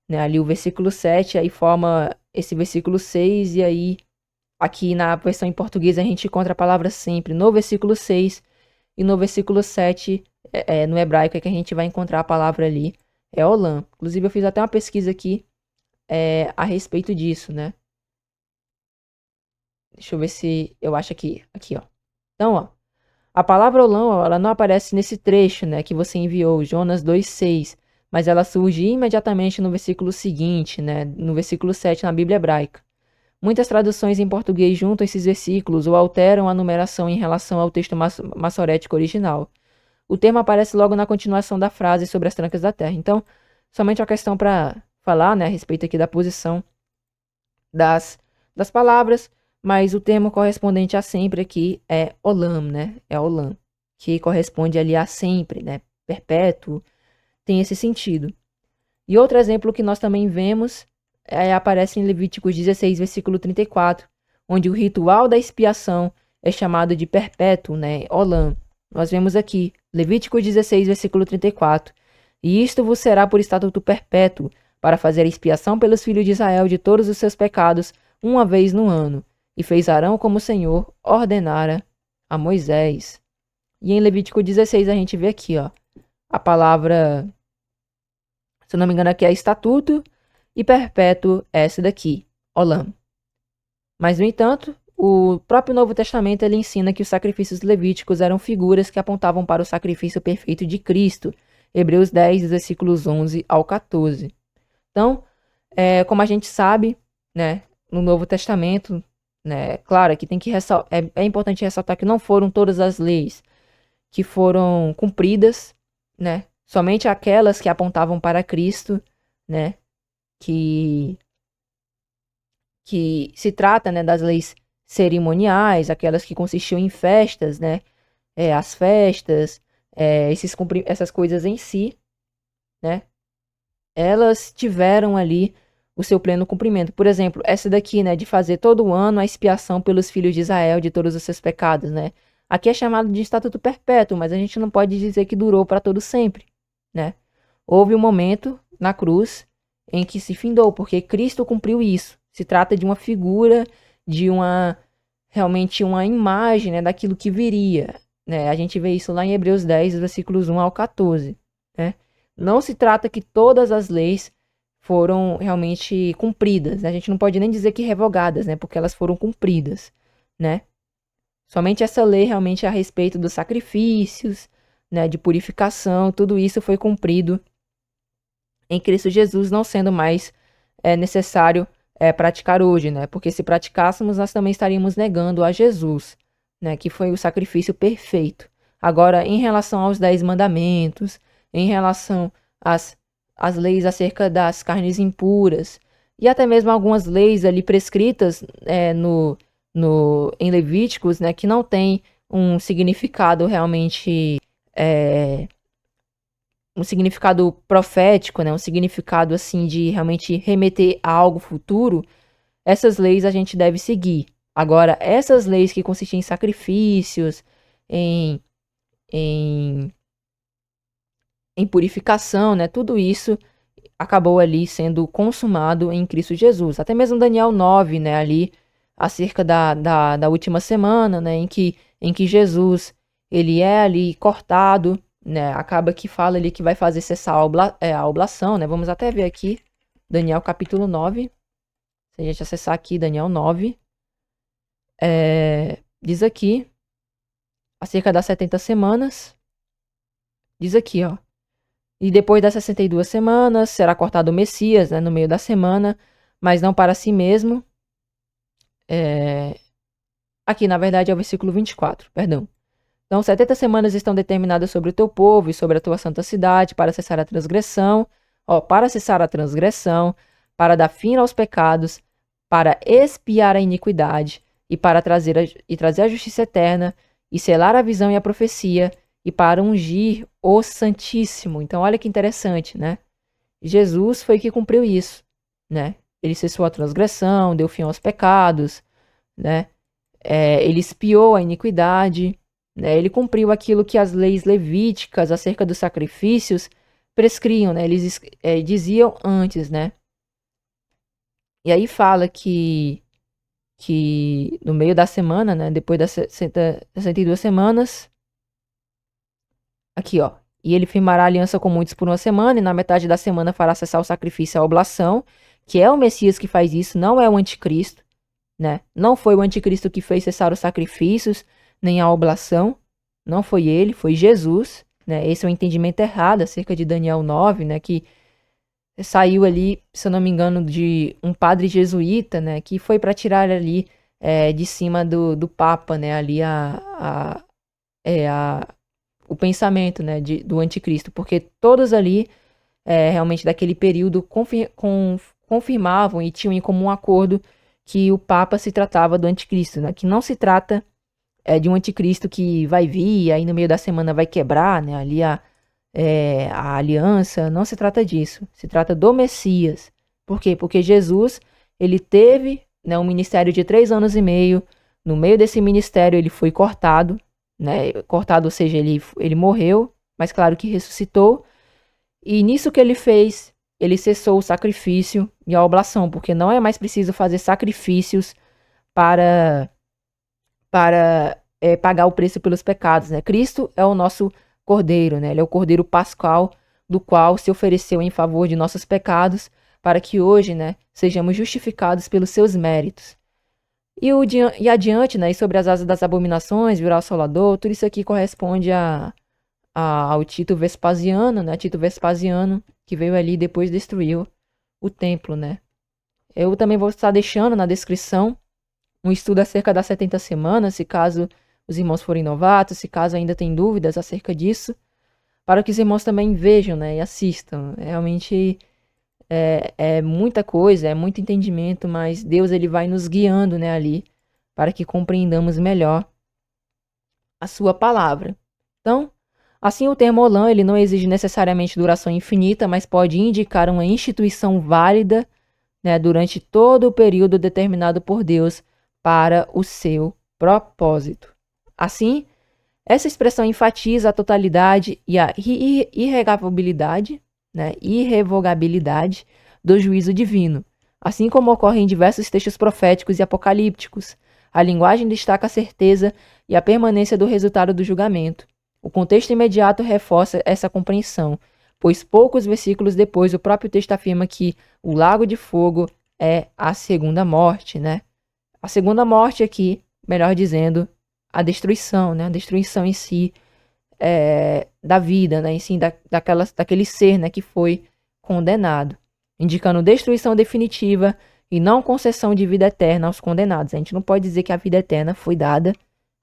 né, ali o versículo 7, aí forma esse versículo 6, e aí aqui na versão em português a gente encontra a palavra sempre no versículo 6, e no versículo 7, no hebraico é que a gente vai encontrar a palavra ali, é Olam. Inclusive eu fiz até uma pesquisa aqui a respeito disso, né. Deixa eu ver se eu acho aqui, ó. Então, ó, a palavra Olam, ela não aparece nesse trecho, né, que você enviou, Jonas 2,6, mas ela surge imediatamente no versículo seguinte, né, no versículo 7 na Bíblia hebraica. Muitas traduções em português juntam esses versículos ou alteram a numeração em relação ao texto massorético original. O termo aparece logo na continuação da frase sobre as trancas da terra. Então, somente uma questão para falar, né, a respeito aqui da posição das palavras, mas o termo correspondente a sempre aqui é Olam, né? É Olam, que corresponde ali a sempre, né? Perpétuo, tem esse sentido. E outro exemplo que nós também vemos aparece em Levíticos 16, versículo 34, onde o ritual da expiação é chamado de perpétuo, né? Olam. Nós vemos aqui, Levíticos 16, versículo 34. E isto vos será por estatuto perpétuo, para fazer a expiação pelos filhos de Israel de todos os seus pecados, uma vez no ano. E fez Arão como o Senhor ordenara a Moisés. E em Levítico 16 a gente vê aqui, ó, a palavra, se eu não me engano aqui é estatuto, e perpétuo é essa daqui, Olam. Mas, no entanto, o próprio Novo Testamento ele ensina que os sacrifícios levíticos eram figuras que apontavam para o sacrifício perfeito de Cristo. Hebreus 10, versículos 11 ao 14. Então, como a gente sabe, né, no Novo Testamento, né, claro que é importante ressaltar que não foram todas as leis que foram cumpridas, né, somente aquelas que apontavam para Cristo, né? Que se trata, né, das leis cerimoniais, aquelas que consistiam em festas, né? As festas, essas coisas em si, né? Elas tiveram ali o seu pleno cumprimento. Por exemplo, essa daqui, né, de fazer todo ano a expiação pelos filhos de Israel de todos os seus pecados, né? Aqui é chamado de estatuto perpétuo, mas a gente não pode dizer que durou para todo sempre, né? Houve um momento na cruz em que se findou, porque Cristo cumpriu isso. Se trata de uma figura, de realmente uma imagem, né, daquilo que viria, né? A gente vê isso lá em Hebreus 10, versículos 1 ao 14, né? Não se trata que todas as leis foram realmente cumpridas, né? A gente não pode nem dizer que revogadas, né? Porque elas foram cumpridas, né? Somente essa lei realmente a respeito dos sacrifícios, né? De purificação, tudo isso foi cumprido em Cristo Jesus, não sendo mais necessário praticar hoje, né? Porque se praticássemos, nós também estaríamos negando a Jesus, né? Que foi o sacrifício perfeito. Agora, em relação aos 10 mandamentos, em relação às leis acerca das carnes impuras, e até mesmo algumas leis ali prescritas em Levíticos, né? Que não tem um significado realmente um significado profético, né? Um significado assim de realmente remeter a algo futuro, essas leis a gente deve seguir. Agora, essas leis que consistem em sacrifícios, em, em, em purificação, né? Tudo isso acabou ali sendo consumado em Cristo Jesus. Até mesmo Daniel 9, né? Ali, acerca da última semana, né? Em que Jesus, ele é ali cortado, né? Acaba que fala ali que vai fazer cessar a oblação, né? Vamos até ver aqui, Daniel capítulo 9. Se a gente acessar aqui, Daniel 9, diz aqui, acerca das 70 semanas, diz aqui, ó. E depois das 62 semanas, será cortado o Messias, né, no meio da semana, mas não para si mesmo. Aqui, na verdade, é o versículo 24, perdão. Então, 70 semanas estão determinadas sobre o teu povo e sobre a tua santa cidade, para cessar a transgressão, para cessar a transgressão, para dar fim aos pecados, para expiar a iniquidade, e para trazer a justiça eterna, e selar a visão e a profecia, e para ungir o Santíssimo. Então, olha que interessante, né? Jesus foi que cumpriu isso, né? Ele cessou a transgressão, deu fim aos pecados, né? Ele expiou a iniquidade, né? Ele cumpriu aquilo que as leis levíticas acerca dos sacrifícios prescriam, né? Eles diziam antes, né? E aí fala que no meio da semana, né? Depois das 62 semanas, aqui, ó. E ele firmará aliança com muitos por uma semana, e na metade da semana fará cessar o sacrifício e a oblação, que é o Messias que faz isso, não é o anticristo, né? Não foi o anticristo que fez cessar os sacrifícios, nem a oblação. Não foi ele, foi Jesus, né? Esse é o entendimento errado acerca de Daniel 9, né? Que saiu ali, se eu não me engano, de um padre jesuíta, né? Que foi para tirar ali de cima do Papa, né? Ali o pensamento, né? Do anticristo, porque todos ali realmente daquele período confirmavam e tinham em comum acordo que o Papa se tratava do anticristo, né? Que não se trata de um anticristo que vai vir e aí no meio da semana vai quebrar, né? Ali a aliança, não se trata disso. Se trata do Messias. Por quê? Porque Jesus, ele teve, né, um ministério de 3 anos e meio. No meio desse ministério ele foi cortado, né? Cortado, ou seja, ele morreu, mas claro que ressuscitou. E nisso que ele fez, ele cessou o sacrifício e a oblação, porque não é mais preciso fazer sacrifícios para pagar o preço pelos pecados, né? Cristo é o nosso Cordeiro, né? Ele é o Cordeiro Pascal, do qual se ofereceu em favor de nossos pecados, para que hoje, né, sejamos justificados pelos seus méritos. E adiante, né, e sobre as asas das abominações, virá o Salvador, tudo isso aqui corresponde ao Tito Vespasiano, né? Tito Vespasiano, que veio ali e depois destruiu o templo, né? Eu também vou estar deixando na descrição um estudo acerca das 70 semanas, se caso os irmãos forem novatos, se caso ainda tem dúvidas acerca disso, para que os irmãos também vejam, né, e assistam. Realmente é muita coisa, é muito entendimento, mas Deus ele vai nos guiando, né, ali, para que compreendamos melhor a sua palavra. Então, assim o termo Olam, ele não exige necessariamente duração infinita, mas pode indicar uma instituição válida, né, durante todo o período determinado por Deus para o seu propósito. Assim, essa expressão enfatiza a totalidade e a irrevogabilidade do juízo divino, assim como ocorre em diversos textos proféticos e apocalípticos. A linguagem destaca a certeza e a permanência do resultado do julgamento. O contexto imediato reforça essa compreensão, pois poucos versículos depois o próprio texto afirma que o lago de fogo é a segunda morte, né? A segunda morte aqui, melhor dizendo, a destruição, né? A destruição em si da vida, né? Em si daquele ser, né? Que foi condenado, indicando destruição definitiva e não concessão de vida eterna aos condenados. A gente não pode dizer que a vida eterna foi dada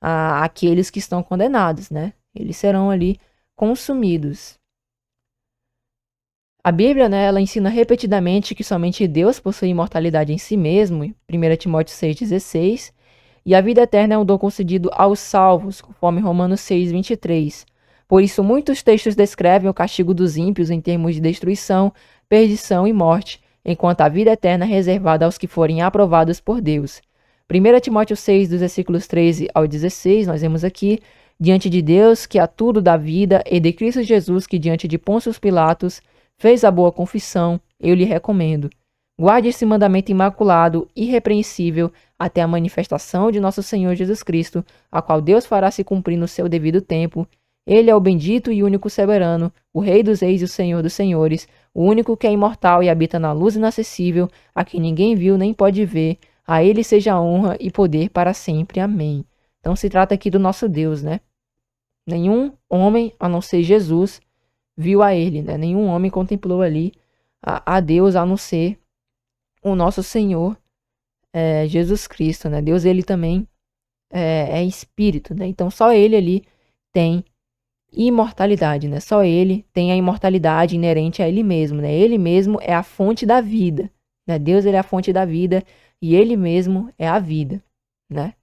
àqueles que estão condenados, né? Eles serão ali consumidos. A Bíblia, né, ela ensina repetidamente que somente Deus possui imortalidade em si mesmo, 1 Timóteo 6,16, e a vida eterna é um dom concedido aos salvos, conforme Romanos 6,23. Por isso, muitos textos descrevem o castigo dos ímpios em termos de destruição, perdição e morte, enquanto a vida eterna é reservada aos que forem aprovados por Deus. 1 Timóteo 6, dos versículos 13 ao 16, nós vemos aqui, diante de Deus, que a tudo dá vida, e de Cristo Jesus, que diante de Pôncio Pilatos fez a boa confissão, eu lhe recomendo. Guarde esse mandamento imaculado, irrepreensível, até a manifestação de nosso Senhor Jesus Cristo, a qual Deus fará se cumprir no seu devido tempo. Ele é o bendito e único soberano, o Rei dos reis e o Senhor dos senhores, o único que é imortal e habita na luz inacessível, a quem ninguém viu nem pode ver. A ele seja honra e poder para sempre. Amém. Então se trata aqui do nosso Deus, né? Nenhum homem, a não ser Jesus, viu a ele, né? Nenhum homem contemplou ali a Deus, a não ser o nosso Senhor Jesus Cristo, né? Deus, ele também é espírito, né? Então só ele ali tem imortalidade, né? Só ele tem a imortalidade inerente a ele mesmo, né? Ele mesmo é a fonte da vida, né? Deus, ele é a fonte da vida e ele mesmo é a vida, né?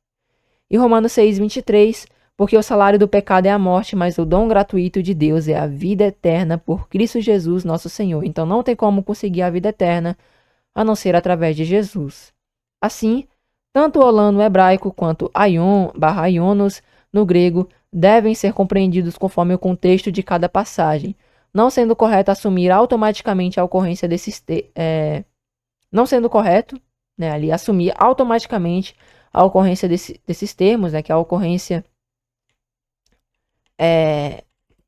E Romanos 6:23, porque o salário do pecado é a morte, mas o dom gratuito de Deus é a vida eterna por Cristo Jesus, nosso Senhor. Então não tem como conseguir a vida eterna a não ser através de Jesus. Assim, tanto o Olam no hebraico quanto Aion/Aionos no grego devem ser compreendidos conforme o contexto de cada passagem, não sendo correto assumir automaticamente a ocorrência não sendo correto, né, ali assumir automaticamente a ocorrência desses termos, né, que a ocorrência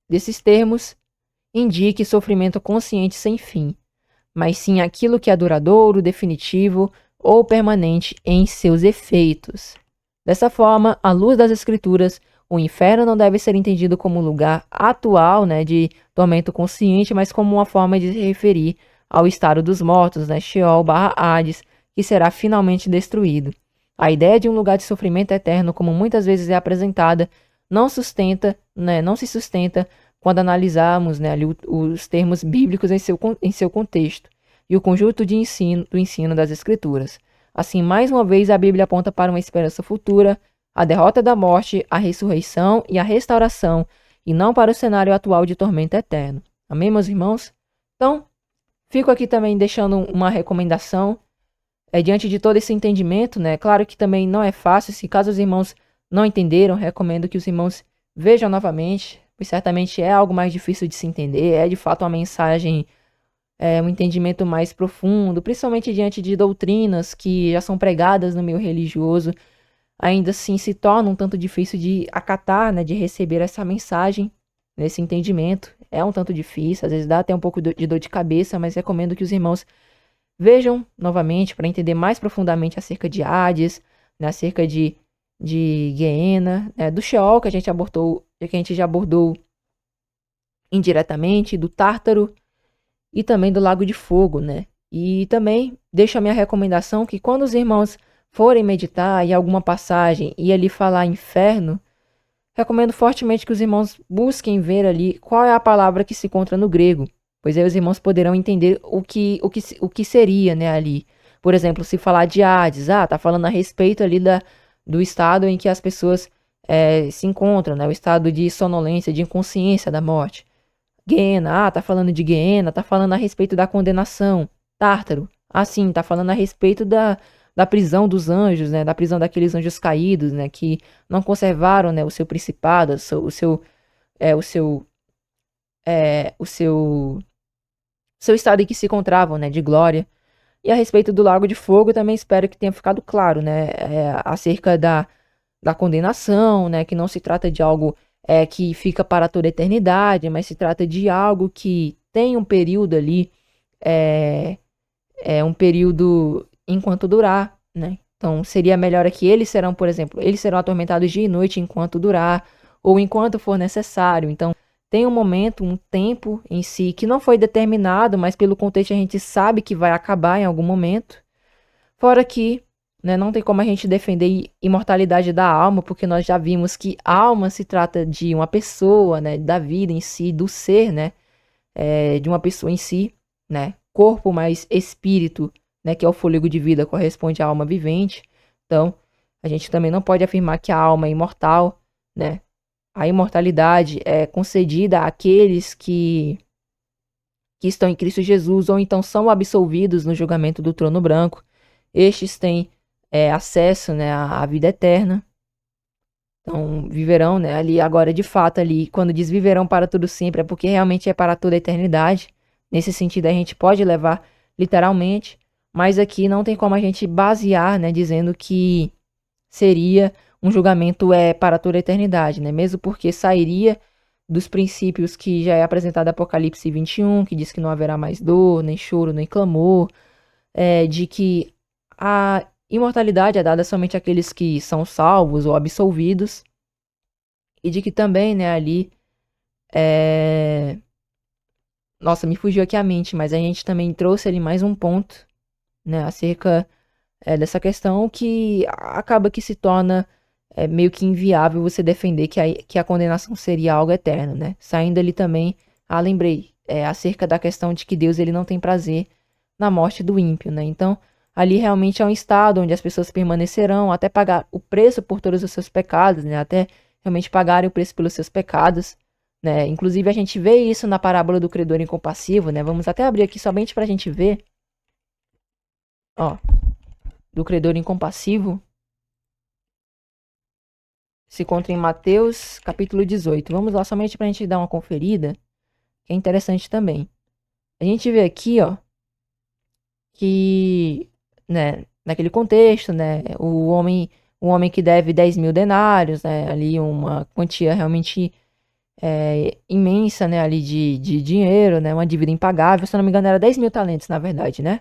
desses termos indique sofrimento consciente sem fim, mas sim aquilo que é duradouro, definitivo ou permanente em seus efeitos. Dessa forma, à luz das Escrituras, o inferno não deve ser entendido como um lugar atual, né, de tormento consciente, mas como uma forma de se referir ao estado dos mortos, né, Sheol/Hades, que será finalmente destruído. A ideia de um lugar de sofrimento eterno, como muitas vezes é apresentada, não se sustenta quando analisarmos, né, ali os termos bíblicos em seu contexto e o conjunto do ensino das Escrituras. Assim, mais uma vez, a Bíblia aponta para uma esperança futura, a derrota da morte, a ressurreição e a restauração, e não para o cenário atual de tormento eterno. Amém, meus irmãos? Então, fico aqui também deixando uma recomendação, diante de todo esse entendimento, né? Claro que também não é fácil, se caso os irmãos não entenderam, recomendo que os irmãos vejam novamente, pois certamente é algo mais difícil de se entender, é de fato uma mensagem, um entendimento mais profundo, principalmente diante de doutrinas que já são pregadas no meio religioso, ainda assim se torna um tanto difícil de acatar, né, de receber essa mensagem, nesse entendimento. É um tanto difícil, às vezes dá até um pouco de dor de cabeça, mas recomendo que os irmãos vejam novamente para entender mais profundamente acerca de Hades, né, acerca de Gehenna, do Sheol, que a gente já abordou indiretamente, do Tártaro e também do Lago de Fogo, né? E também deixo a minha recomendação que quando os irmãos forem meditar em alguma passagem e ali falar inferno, recomendo fortemente que os irmãos busquem ver ali qual é a palavra que se encontra no grego, Pois aí os irmãos poderão entender o que seria, né, ali. Por exemplo, se falar de Hades, tá falando a respeito ali do estado em que as pessoas se encontram, né, o estado de sonolência, de inconsciência da morte. Guiena, tá falando de Guiena, tá falando a respeito da condenação. Tártaro, sim, tá falando a respeito da prisão dos anjos, né, da prisão daqueles anjos caídos, né, que não conservaram, né, o seu principado, o seu, o seu estado em que se encontravam, né, de glória. E a respeito do Lago de Fogo, também espero que tenha ficado claro, né, acerca da condenação, né, que não se trata de algo que fica para toda a eternidade, mas se trata de algo que tem um período ali, um período enquanto durar, né? Então seria melhor aqui eles serão, por exemplo, eles serão atormentados dia e noite enquanto durar, ou enquanto for necessário. Então tem um momento, um tempo em si que não foi determinado, mas pelo contexto a gente sabe que vai acabar em algum momento. Fora que, né, não tem como a gente defender imortalidade da alma, porque nós já vimos que alma se trata de uma pessoa, né, da vida em si, do ser, né, de uma pessoa em si, né, corpo mais espírito, né, que é o fôlego de vida, corresponde à alma vivente. Então, a gente também não pode afirmar que a alma é imortal, né. A imortalidade é concedida àqueles que estão em Cristo Jesus, ou então são absolvidos no julgamento do trono branco. Estes têm acesso, né, à vida eterna. Então, viverão, né, ali agora, de fato, ali, quando diz viverão para todo sempre, é porque realmente é para toda a eternidade. Nesse sentido, a gente pode levar literalmente, mas aqui não tem como a gente basear, né, dizendo que seria um julgamento para toda a eternidade, né, mesmo porque sairia dos princípios que já é apresentado em Apocalipse 21, que diz que não haverá mais dor, nem choro, nem clamor, de que a imortalidade é dada somente àqueles que são salvos ou absolvidos, e de que também, né, ali, nossa, me fugiu aqui a mente, mas a gente também trouxe ali mais um ponto, né, acerca dessa questão que acaba que se torna meio que inviável você defender que a condenação seria algo eterno, né? Saindo ali também, lembrei, acerca da questão de que Deus ele não tem prazer na morte do ímpio, né? Então, ali realmente é um estado onde as pessoas permanecerão até pagar o preço por todos os seus pecados, né? Até realmente pagarem o preço pelos seus pecados, né? Inclusive a gente vê isso na parábola do credor incompassivo, né? Vamos até abrir aqui somente pra gente ver, ó, do credor incompassivo. Se encontra em Mateus, capítulo 18. Vamos lá somente pra gente dar uma conferida, que é interessante também. A gente vê aqui, ó, que, né, naquele contexto, né, o homem que deve 10 mil denários, né, ali uma quantia realmente imensa, né, ali de dinheiro, né, uma dívida impagável, se eu não me engano era 10 mil talentos, na verdade, né.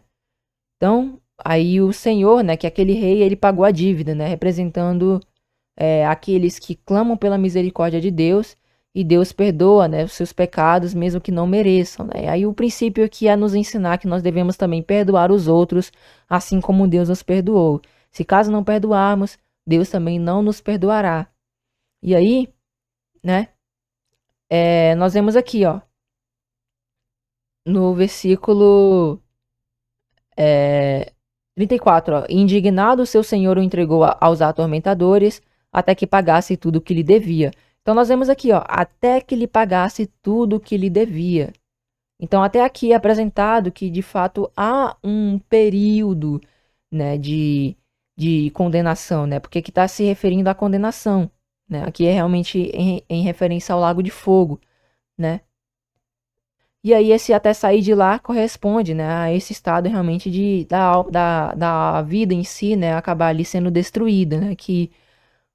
Então, aí o Senhor, né, que é aquele rei, ele pagou a dívida, né, representando aqueles que clamam pela misericórdia de Deus, e Deus perdoa, né, os seus pecados, mesmo que não mereçam, né? Aí o princípio aqui é nos ensinar que nós devemos também perdoar os outros, assim como Deus nos perdoou. Se caso não perdoarmos, Deus também não nos perdoará. E aí, né, nós vemos aqui, ó, no versículo 34, ó, indignado, seu senhor o entregou aos atormentadores, até que pagasse tudo o que lhe devia. Então nós vemos aqui, ó, até que lhe pagasse tudo o que lhe devia. Então até aqui é apresentado que de fato há um período, né, de condenação, né? Porque aqui está se referindo à condenação, né? Aqui é realmente em referência ao Lago de Fogo, né? E aí esse até sair de lá corresponde, né, a esse estado realmente da vida em si, né, acabar ali sendo destruída, né, que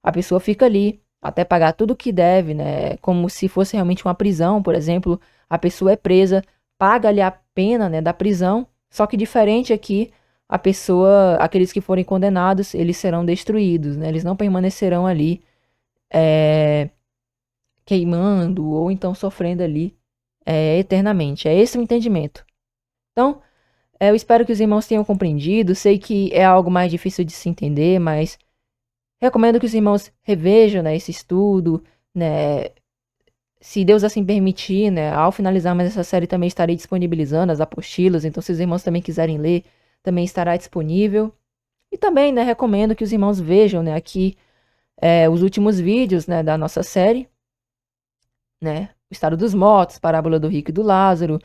a pessoa fica ali até pagar tudo o que deve, né, como se fosse realmente uma prisão, por exemplo, a pessoa é presa, paga ali a pena, né, da prisão, só que diferente aqui, a pessoa, aqueles que forem condenados, eles serão destruídos, né, eles não permanecerão ali queimando ou então sofrendo ali eternamente. É esse o entendimento. Então, eu espero que os irmãos tenham compreendido. Sei que é algo mais difícil de se entender, mas recomendo que os irmãos revejam, né, esse estudo, né, se Deus assim permitir, né, ao finalizarmos essa série também estarei disponibilizando as apostilas, então se os irmãos também quiserem ler, também estará disponível. E também, né, recomendo que os irmãos vejam, né, aqui os últimos vídeos, né, da nossa série, né, o estado dos mortos, parábola do rico e do Lázaro,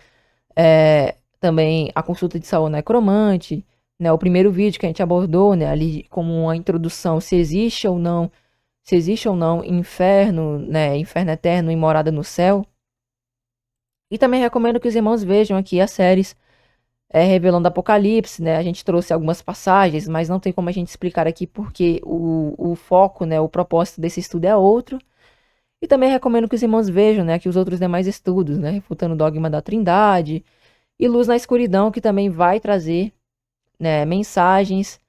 também a consulta de Saul necromante, né, o primeiro vídeo que a gente abordou, né, ali como uma introdução, se existe ou não inferno, né, inferno eterno e morada no céu. E também recomendo que os irmãos vejam aqui as séries Revelando Apocalipse, né? A gente trouxe algumas passagens, mas não tem como a gente explicar aqui porque o foco, né, o propósito desse estudo é outro. E também recomendo que os irmãos vejam, né, aqui os outros demais estudos, né, refutando o dogma da Trindade e Luz na Escuridão, que também vai trazer, né, mensagens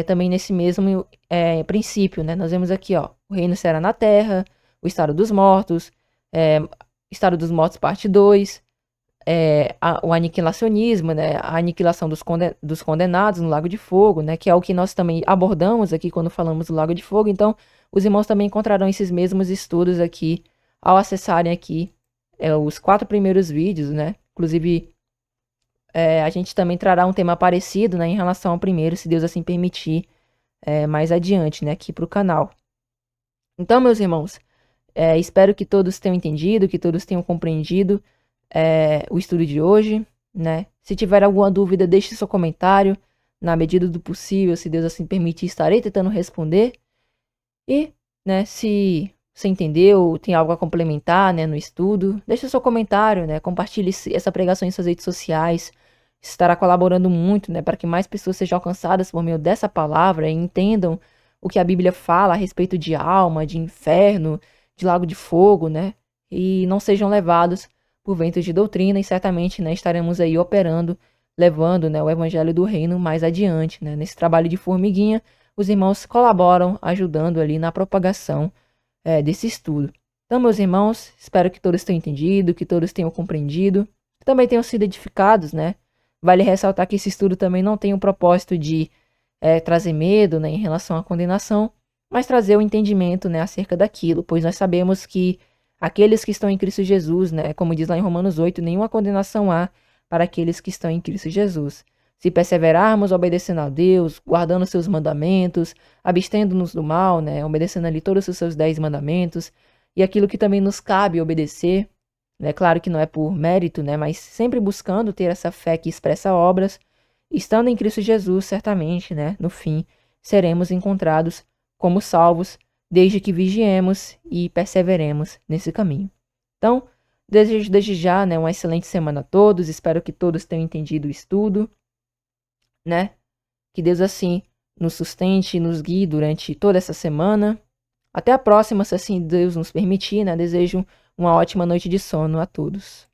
também nesse mesmo princípio, né? Nós vemos aqui, ó, o reino será na terra, o estado dos mortos, estado dos mortos parte 2, o aniquilacionismo, né, a aniquilação dos condenados no Lago de Fogo, né, que é o que nós também abordamos aqui quando falamos do Lago de Fogo. Então, os irmãos também encontrarão esses mesmos estudos aqui ao acessarem aqui os 4 primeiros vídeos, né? Inclusive, a gente também trará um tema parecido, né, em relação ao primeiro, se Deus assim permitir, mais adiante, né, aqui para o canal. Então, meus irmãos, espero que todos tenham entendido, que todos tenham compreendido o estudo de hoje, né? Se tiver alguma dúvida, deixe seu comentário. Na medida do possível, se Deus assim permitir, estarei tentando responder. E, né, se você entendeu, tem algo a complementar, né, no estudo, deixe seu comentário, né? Compartilhe essa pregação em suas redes sociais. Isso estará colaborando muito, né, para que mais pessoas sejam alcançadas por meio dessa palavra e entendam o que a Bíblia fala a respeito de alma, de inferno, de lago de fogo, né? E não sejam levados por ventos de doutrina, e certamente, né, estaremos aí operando, levando, né, o evangelho do reino mais adiante, né? Nesse trabalho de formiguinha, os irmãos colaboram, ajudando ali na propagação desse estudo. Então, meus irmãos, espero que todos tenham entendido, que todos tenham compreendido, que também tenham sido edificados, né? Vale ressaltar que esse estudo também não tem o propósito de trazer medo, né, em relação à condenação, mas trazer o entendimento, né, acerca daquilo, pois nós sabemos que aqueles que estão em Cristo Jesus, né, como diz lá em Romanos 8, nenhuma condenação há para aqueles que estão em Cristo Jesus. Se perseverarmos obedecendo a Deus, guardando seus mandamentos, abstendo-nos do mal, né, obedecendo ali todos os seus 10 mandamentos, e aquilo que também nos cabe obedecer, né, claro que não é por mérito, né, mas sempre buscando ter essa fé que expressa obras, estando em Cristo Jesus, certamente, né, no fim, seremos encontrados como salvos, desde que vigiemos e perseveremos nesse caminho. Então, desejo desde já, né, uma excelente semana a todos, espero que todos tenham entendido o estudo, né, que Deus assim nos sustente e nos guie durante toda essa semana. Até a próxima, se assim Deus nos permitir, né, desejo uma ótima noite de sono a todos.